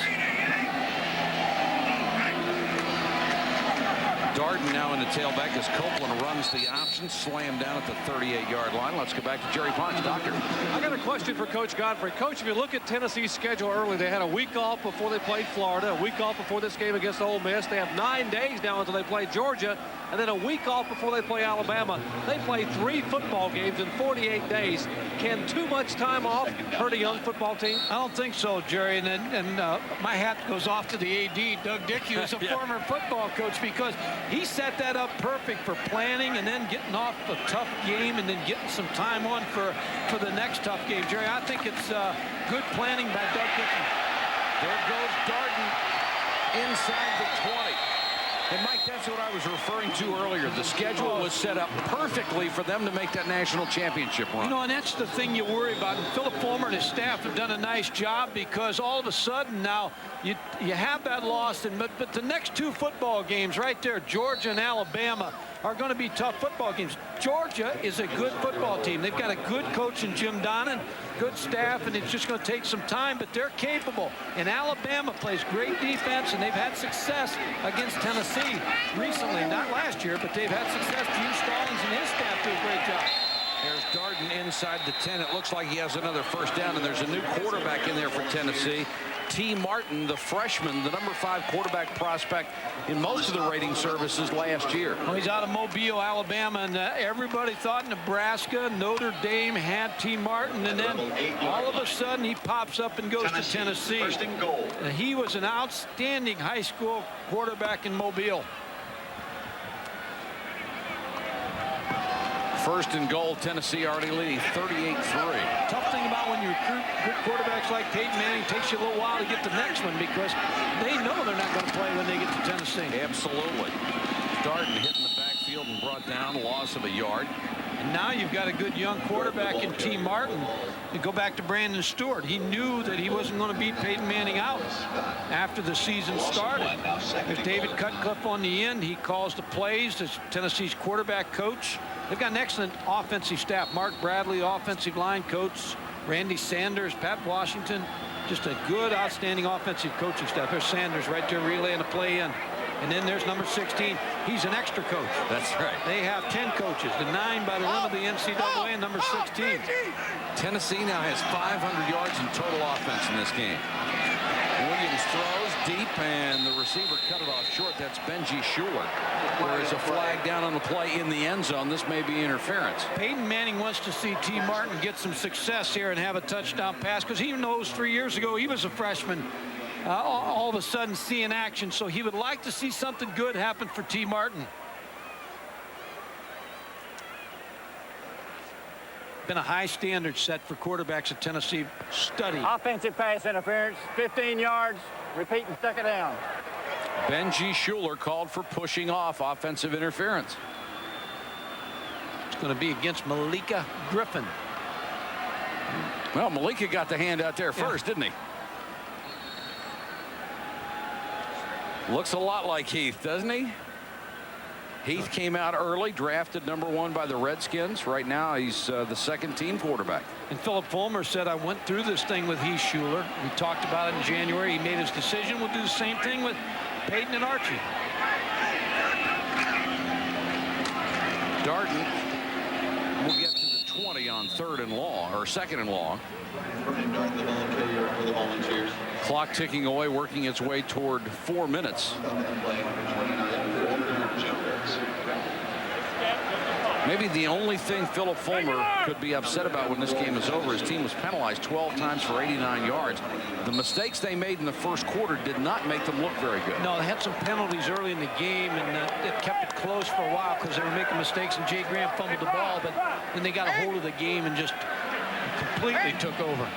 Darden now in the tailback as Copeland runs the option, slam down at the 38-yard line. Let's go back to Jerry Punch. Doctor. I got a question for Coach Godfrey. Coach, if you look at Tennessee's schedule early, they had a week off before they played Florida, a week off before this game against Ole Miss. They have 9 days now until they play Georgia, and then a week off before they play Alabama. They play 3 football games in 48 days. Can too much time off hurt a young football team? I don't think so, Jerry. And my hat goes off to the AD, Doug Dickey, who's a former football coach, because he set that up perfect for planning and then getting off a tough game and then getting some time on for the next tough game. Jerry, I think it's good planning by Doug Dickey. There goes Darden inside the 20. And, Mike, that's what I was referring to earlier. The schedule was set up perfectly for them to make that national championship run. You know, and that's the thing you worry about. And Philip Fulmer and his staff have done a nice job, because all of a sudden now you have that loss. But the next 2 football games right there, Georgia and Alabama, are going to be tough football games. Georgia is a good football team. They've got a good coach in Jim Donnan, good staff, and it's just going to take some time, but they're capable. And Alabama plays great defense, and they've had success against Tennessee recently. Not last year, but they've had success. Gene Stallings and his staff do a great job. There's Darden inside the 10. It looks like he has another first down, and there's a new quarterback in there for Tennessee. T. Martin, the freshman, the number 5 quarterback prospect in most of the rating services last year. Well, he's out of Mobile, Alabama, and everybody thought Nebraska, Notre Dame had T. Martin, and then all of a sudden he pops up and goes to Tennessee. First and goal. He was an outstanding high school quarterback in Mobile. First and goal, Tennessee already leading 38-3. Tough thing about when you recruit good quarterbacks like Peyton Manning, it takes you a little while to get the next one, because they know they're not going to play when they get to Tennessee. Absolutely. Darden hitting the backfield and brought down, loss of a yard. And now you've got a good young quarterback in T. Martin. You go back to Brandon Stewart. He knew that he wasn't going to beat Peyton Manning out after the season started. There's David Cutcliffe on the end. He calls the plays as Tennessee's quarterback coach. They've got an excellent offensive staff. Mark Bradley, offensive line coach. Randy Sanders, Pat Washington. Just a good, outstanding offensive coaching staff. There's Sanders right there relaying the play in. And then there's number 16. He's an extra coach. That's right. They have 10 coaches. The 9 by the rim of the NCAA and number 16. Tennessee now has 500 yards in total offense in this game. Williams throws deep, and the receiver cut it off short. That's Benji Schuler. There is a flag down on the play in the end zone. This may be interference. Peyton Manning wants to see T. Martin get some success here and have a touchdown pass, because he knows 3 years ago he was a freshman. All of a sudden seeing action, so he would like to see something good happen for T. Martin. Been a high standard set for quarterbacks at Tennessee. Study. Offensive pass interference, 15 yards, repeating second down. Benji Schuler called for pushing off, offensive interference. It's going to be against Malika Griffin. Well, Malika got the hand out there first, didn't he? Looks a lot like Heath, doesn't he? Heath came out early, drafted #1 by the Redskins. Right now, he's the second-team quarterback. And Philip Fulmer said, I went through this thing with Heath Schuler. We talked about it in January. He made his decision. We'll do the same thing with Peyton and Archie. Darden will get to the 20 on 3rd and long, or 2nd and long. Clock ticking away, working its way toward 4 minutes. Maybe the only thing Philip Fulmer could be upset about when this game is over, his team was penalized 12 times for 89 yards. The mistakes they made in the first quarter did not make them look very good. No, they had some penalties early in the game, and it kept it close for a while because they were making mistakes, and Jay Graham fumbled the ball, but then they got a hold of the game and just completely took over.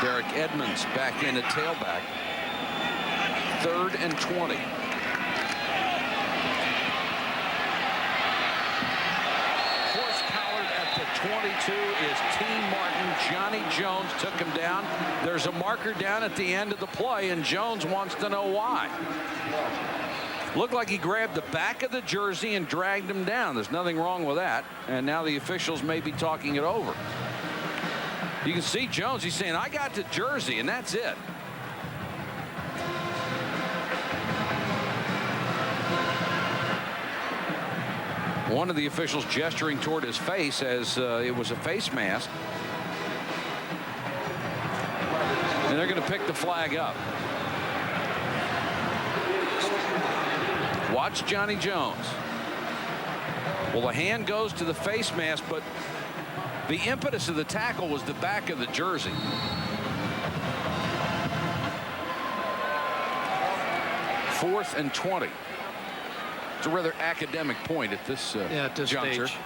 Derek Edmonds back in at tailback. 3rd and 20. Horse collared at the 22 is T. Martin. Johnny Jones took him down. There's a marker down at the end of the play, and Jones wants to know why. Looked like he grabbed the back of the jersey and dragged him down. There's nothing wrong with that, and now the officials may be talking it over. You can see Jones, he's saying, I got the jersey, and that's it. One of the officials gesturing toward his face as it was a face mask. And they're going to pick the flag up. Watch Johnny Jones. Well, the hand goes to the face mask, but the impetus of the tackle was the back of the jersey. Fourth and 20. It's a rather academic point at this, juncture. Stage.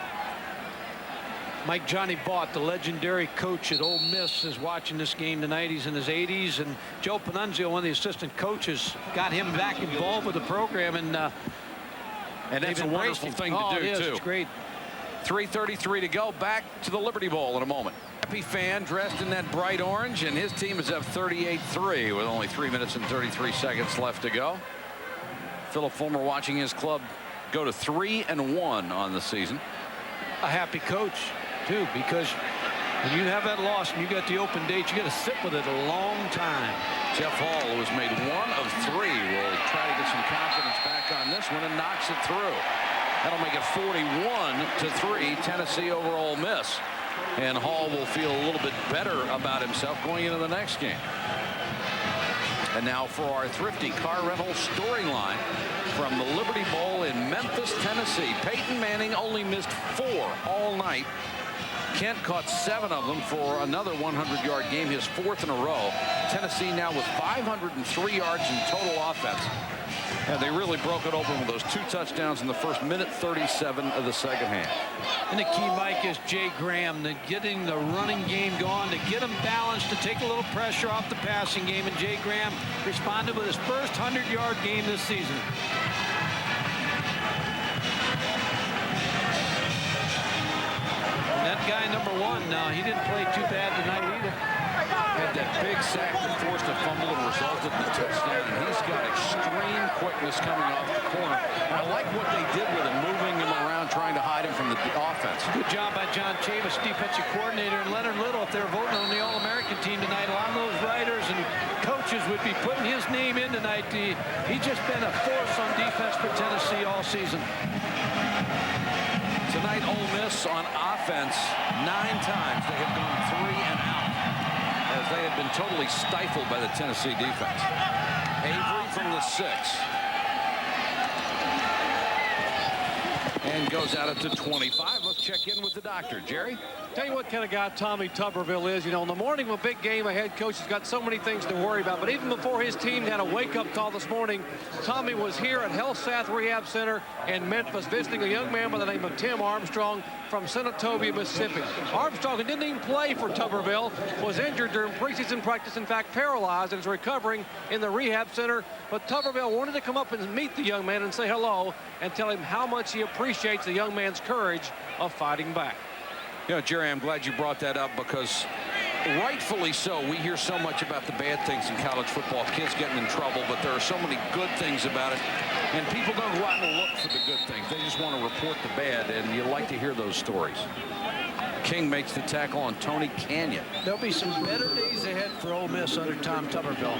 Mike Johnny Vaught, the legendary coach at Ole Miss, is watching this game tonight. He's in his 80s, and Joe Panunzio, one of the assistant coaches, got him back involved with the program, and that's a wonderful thing to do, too. It's great. 3:33 to go. Back to the Liberty Bowl in a moment. Happy fan dressed in that bright orange, and his team is up 38-3 with only 3 minutes and 33 seconds left to go. Philip Fulmer watching his club go to 3-1 on the season. A happy coach, too, because when you have that loss and you got the open date, you got to sit with it a long time. Jeff Hall, who has made 1 of 3, will try to get some confidence back on this one and knocks it through. That'll make it 41-3, Tennessee over Ole Miss. And Hall will feel a little bit better about himself going into the next game. And now for our thrifty car rental storyline from the Liberty Bowl in Memphis, Tennessee. Peyton Manning only missed 4 all night. Kent caught 7 of them for another 100-yard game, his 4th in a row. Tennessee now with 503 yards in total offense. And they really broke it open with those 2 touchdowns in the first minute 37 of the second half. And the key, Mike, is Jay Graham, getting the running game going, to get him balanced, to take a little pressure off the passing game. And Jay Graham responded with his first 100-yard game this season. And that guy, #1, he didn't play too bad tonight either. Had that big sack that forced a fumble and resulted in a touchdown, and he's got extreme quickness coming off the corner. And I like what they did with him, moving him around, trying to hide him from the offense. Good job by John Chavis, defensive coordinator, and Leonard Little. If they're voting on the All-American team tonight, a lot of those writers and coaches would be putting his name in tonight. He's just been a force on defense for Tennessee all season. Tonight, Ole Miss on offense, 9 times they have gone 3 and out, as they have been totally stifled by the Tennessee defense. Avery from the 6. And goes out at the 25. Let's check in with the doctor. Jerry? Tell you what kind of guy Tommy Tuberville is. You know, in the morning of a big game, a head coach has got so many things to worry about. But even before his team had a wake-up call this morning, Tommy was here at Health South Rehab Center in Memphis visiting a young man by the name of Tim Armstrong from Senatobia, Mississippi. Armstrong, who didn't even play for Tuberville, was injured during preseason practice, in fact paralyzed, and is recovering in the rehab center. But Tuberville wanted to come up and meet the young man and say hello and tell him how much he appreciates the young man's courage of fighting back. You know, Jerry, I'm glad you brought that up, because rightfully so. We hear so much about the bad things in college football, kids getting in trouble, but there are so many good things about it. And people don't go out and look for the good things. They just want to report the bad, and you like to hear those stories. King makes the tackle on Tony Canyon. There'll be some better days ahead for Ole Miss under Tom Tuberville.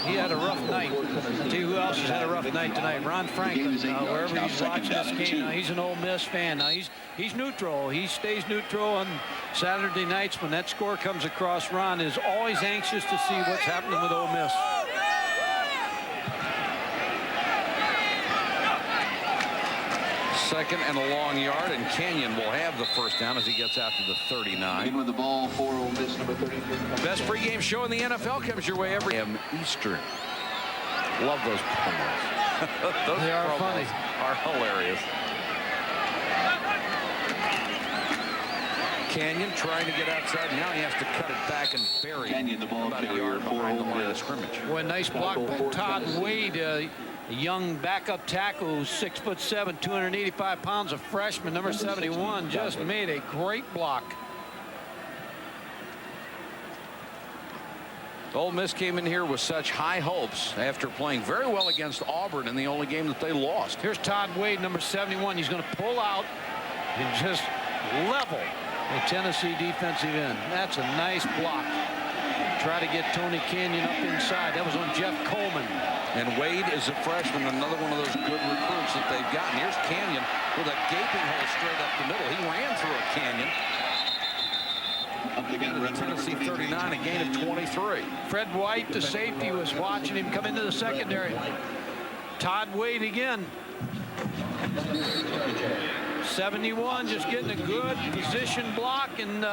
He had a rough night. I'll tell you who else has had a rough night tonight. Ron Franklin, wherever he's watching this game, now he's an Ole Miss fan. Now he's neutral. He stays neutral on Saturday nights when that score comes across. Ron is always anxious to see what's happening with Ole Miss. Second and a long yard, and Canyon will have the first down as he gets out to the 39. With the ball for Ole Miss, number 33. Best pregame show in the NFL comes your way every Eastern. Love those promos. Those they are promos funny. Are hilarious. Canyon trying to get outside. Now he has to cut it back and bury Canyon, the ball about a yard behind the line of scrimmage. Boy, nice block by Todd Wade, a young backup tackle who's 6'7", 285 pounds, a freshman, number 71, just made a great block. Ole Miss came in here with such high hopes after playing very well against Auburn in the only game that they lost. Here's Todd Wade, number 71. He's going to pull out and just level the Tennessee defensive end. That's a nice block. Try to get Tony Canyon up inside. That was on Jeff Coleman. And Wade is a freshman, another one of those good recruits that they've gotten. Here's Canyon with a gaping hole straight up the middle. He ran through a Canyon. Tennessee 39, a gain of 23. Fred White, the safety, was watching him come into the secondary. Todd Wade again. 71, just getting a good position block, and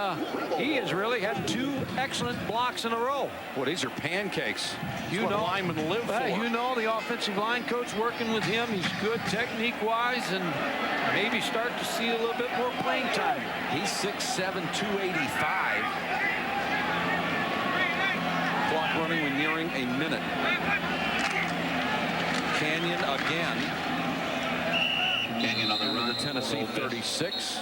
he has really had two excellent blocks in a row. Well, these are pancakes. You know, linemen live for. You know, the offensive line coach working with him. He's good technique-wise, and maybe start to see a little bit more playing time. He's 6'7", 285. Clock running, we're nearing a minute. Canyon again. Canyon on the run. The Tennessee 36.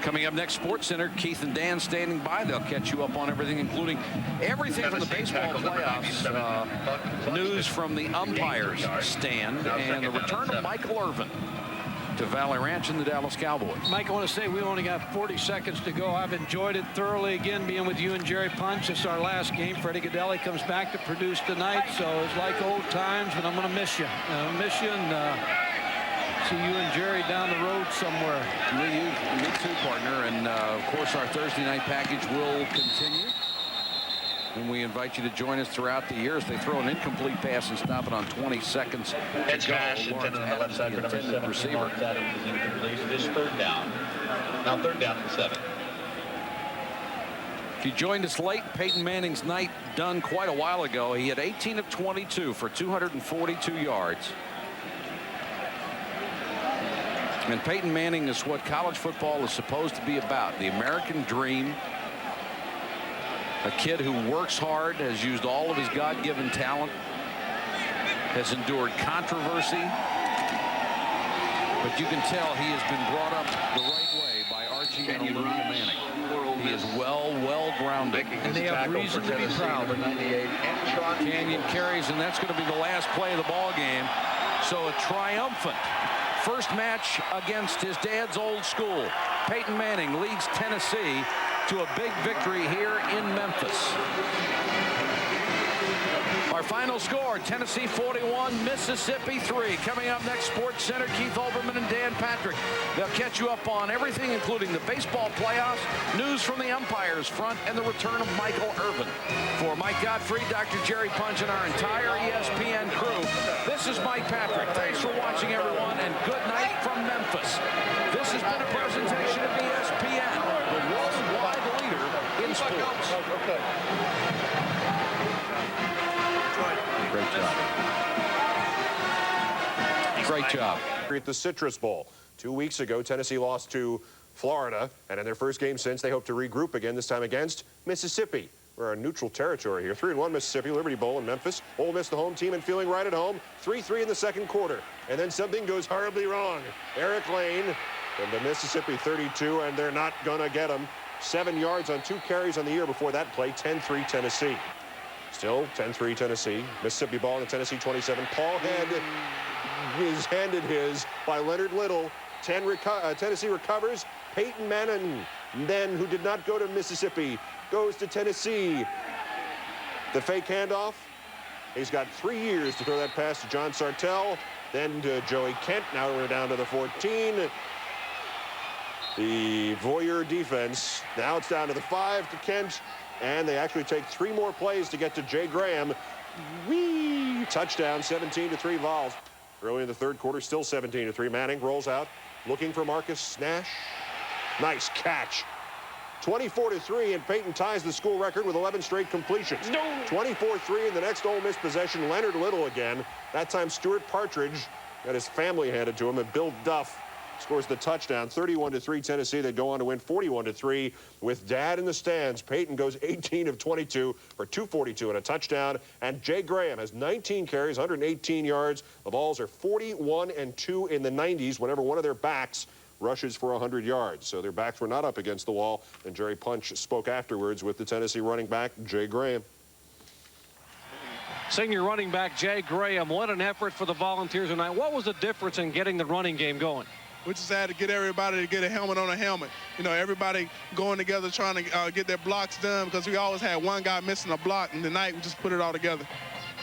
Coming up next, Sports Center, Keith and Dan standing by. They'll catch you up on everything, including everything from the baseball playoffs, news from the umpires stand, and the return of Michael Irvin to Valley Ranch and the Dallas Cowboys. Mike, I want to say we only got 40 seconds to go. I've enjoyed it thoroughly again being with you and Jerry Punch. It's our last game. Freddie Godelli comes back to produce tonight, so it's like old times, and I'm going to miss you. And see you and Jerry down the road somewhere. Me too, partner. And of course, our Thursday night package will continue. And we invite you to join us throughout the year as they throw an incomplete pass and stop it on 20 seconds. Edge pass intended on the left side for number 7. Receiver. That is incomplete. It is third down. Now third down and 7. If you joined us late, Peyton Manning's night done quite a while ago. He had 18 of 22 for 242 yards. And Peyton Manning is what college football is supposed to be about, the American dream. A kid who works hard, has used all of his God-given talent, has endured controversy, but you can tell he has been brought up the right way by Archie and Olivia Manning. He is well grounded. And they have reason to be proud. Canyon carries, and that's going to be the last play of the ball game. So a triumphant first match against his dad's old school. Peyton Manning leads Tennessee to a big victory here in Memphis. Our final score, Tennessee 41, Mississippi 3. Coming up next, Sports Center, Keith Olbermann and Dan Patrick. They'll catch you up on everything, including the baseball playoffs, news from the umpires front, and the return of Michael Irvin. For Mike Godfrey, Dr. Jerry Punch, and our entire ESPN crew, this is Mike Patrick. Thanks for watching, everyone, and good night from Memphis. This has been a presentation of ESPN, the worldwide leader in sports. Great job. Great job. At the Citrus Bowl. 2 weeks ago, Tennessee lost to Florida, and in their first game since, they hope to regroup again, this time against Mississippi. We're in neutral territory here. 3-1 Mississippi, Liberty Bowl in Memphis. Ole Miss, the home team, and feeling right at home. 3-3 in the second quarter. And then something goes horribly wrong. Eric Lane from the Mississippi 32, and they're not going to get him. 7 yards on 2 carries on the year before that play. 10-3 Tennessee. Still 10-3 Tennessee. Mississippi ball in the Tennessee 27. Paul Head is handed his by Leonard Little. Tennessee recovers. Peyton Manning, then, who did not go to Mississippi, goes to Tennessee. The fake handoff. He's got 3 years to throw that pass to John Sartell. Then to Joey Kent. Now we're down to the 14. The Voyeur defense. Now it's down to the 5 to Kent. And they actually take 3 more plays to get to Jay Graham. Whee! Touchdown, 17-3 Vols. Early in the third quarter, still 17-3. Manning rolls out, looking for Marcus Nash. Nice catch. 24-3, and Peyton ties the school record with 11 straight completions. No. 24-3 in the next Ole Miss possession. Leonard Little again. That time Stuart Partridge got his family handed to him, and Bill Duff scores the touchdown. 31-3 Tennessee. They go on to win 41-3 with Dad in the stands. Peyton goes 18 of 22 for 242 and a touchdown. And Jay Graham has 19 carries, 118 yards. The Vols are 41-2 in the 90s whenever one of their backs rushes for 100 yards. So their backs were not up against the wall. And Jerry Punch spoke afterwards with the Tennessee running back, Jay Graham. Senior running back Jay Graham, what an effort for the Volunteers tonight. What was the difference in getting the running game going? We just had to get everybody to get a helmet on a helmet. You know, everybody going together trying to get their blocks done, because we always had one guy missing a block, and tonight we just put it all together.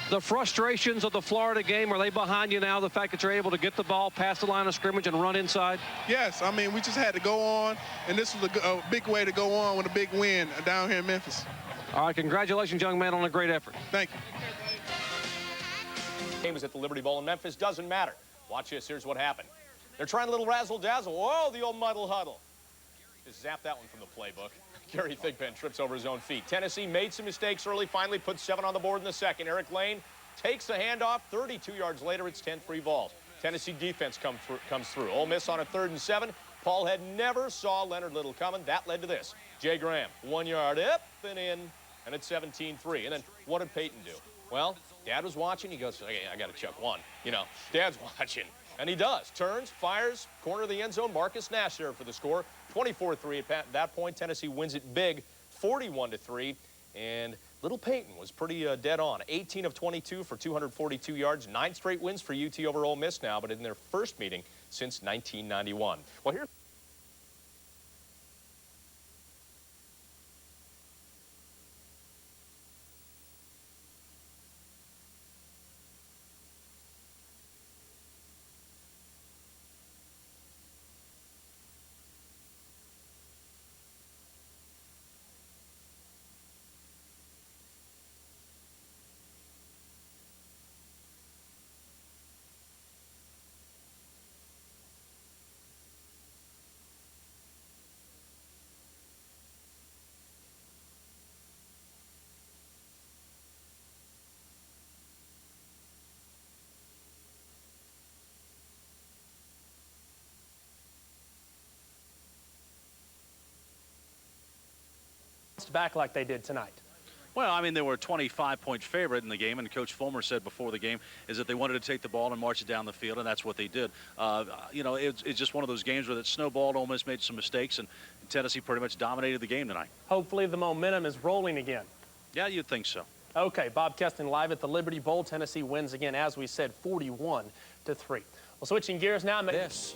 The frustrations of the Florida game, are they behind you now, the fact that you're able to get the ball past the line of scrimmage and run inside? Yes, I mean, we just had to go on, and this was a big way to go on with a big win down here in Memphis. All right, congratulations, young man, on a great effort. Thank you. Game is at the Liberty Bowl in Memphis. Doesn't matter. Watch this. Here's what happened. They're trying a little razzle-dazzle. Whoa, the old muddle huddle. Just zap that one from the playbook. Gary Thigpen trips over his own feet. Tennessee made some mistakes early, finally put 7 on the board in the second. Eric Lane takes the handoff. 32 yards later, it's 10-3 Vols. Tennessee defense comes through. Ole Miss on a 3rd and 7. Paul Head never saw Leonard Little coming. That led to this. Jay Graham, 1 yard up and in, and it's 17-3. And then what did Peyton do? Well, Dad was watching. He goes, okay, I got to chuck one. You know, Dad's watching. And he does. Turns, fires, corner of the end zone. Marcus Nash there for the score. 24-3 at that point. Tennessee wins it big, 41-3. And little Peyton was pretty dead on. 18 of 22 for 242 yards. 9 straight wins for UT over Ole Miss now, but in their first meeting since 1991. Well, here's back like they did tonight. Well, I mean, they were a 25-point favorite in the game, and Coach Fulmer said before the game is that they wanted to take the ball and march it down the field, and that's what they did. You know, it's just one of those games where it snowballed. Ole Miss made some mistakes, and Tennessee pretty much dominated the game tonight. Hopefully the momentum is rolling again. Yeah, you'd think so. Okay, Bob Keston live at the Liberty Bowl. Tennessee wins again, as we said, 41-3. Well, switching gears now. This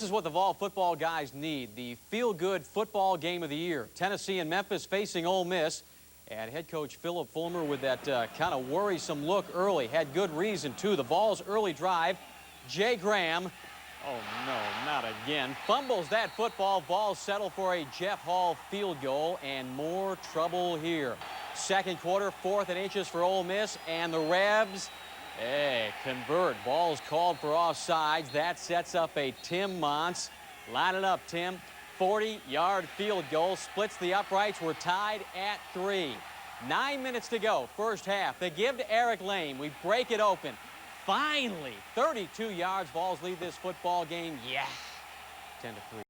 is what the Vol football guys need, the feel-good football game of the year. Tennessee and Memphis facing Ole Miss. And head coach Philip Fulmer with that kind of worrisome look early. Had good reason, too. The Vols' early drive, Jay Graham, oh, no, not again, fumbles that football. Vols settle for a Jeff Hall field goal, and more trouble here. Second quarter, 4th and inches for Ole Miss, and the Rebs, convert. Ball's called for offsides. That sets up a Tim Mons. Line it up, Tim. 40-yard field goal. Splits the uprights. We're tied at 3. 9 minutes to go, first half. They give to Eric Lane. We break it open. Finally, 32 yards. Vols lead this football game. Yeah. 10-3.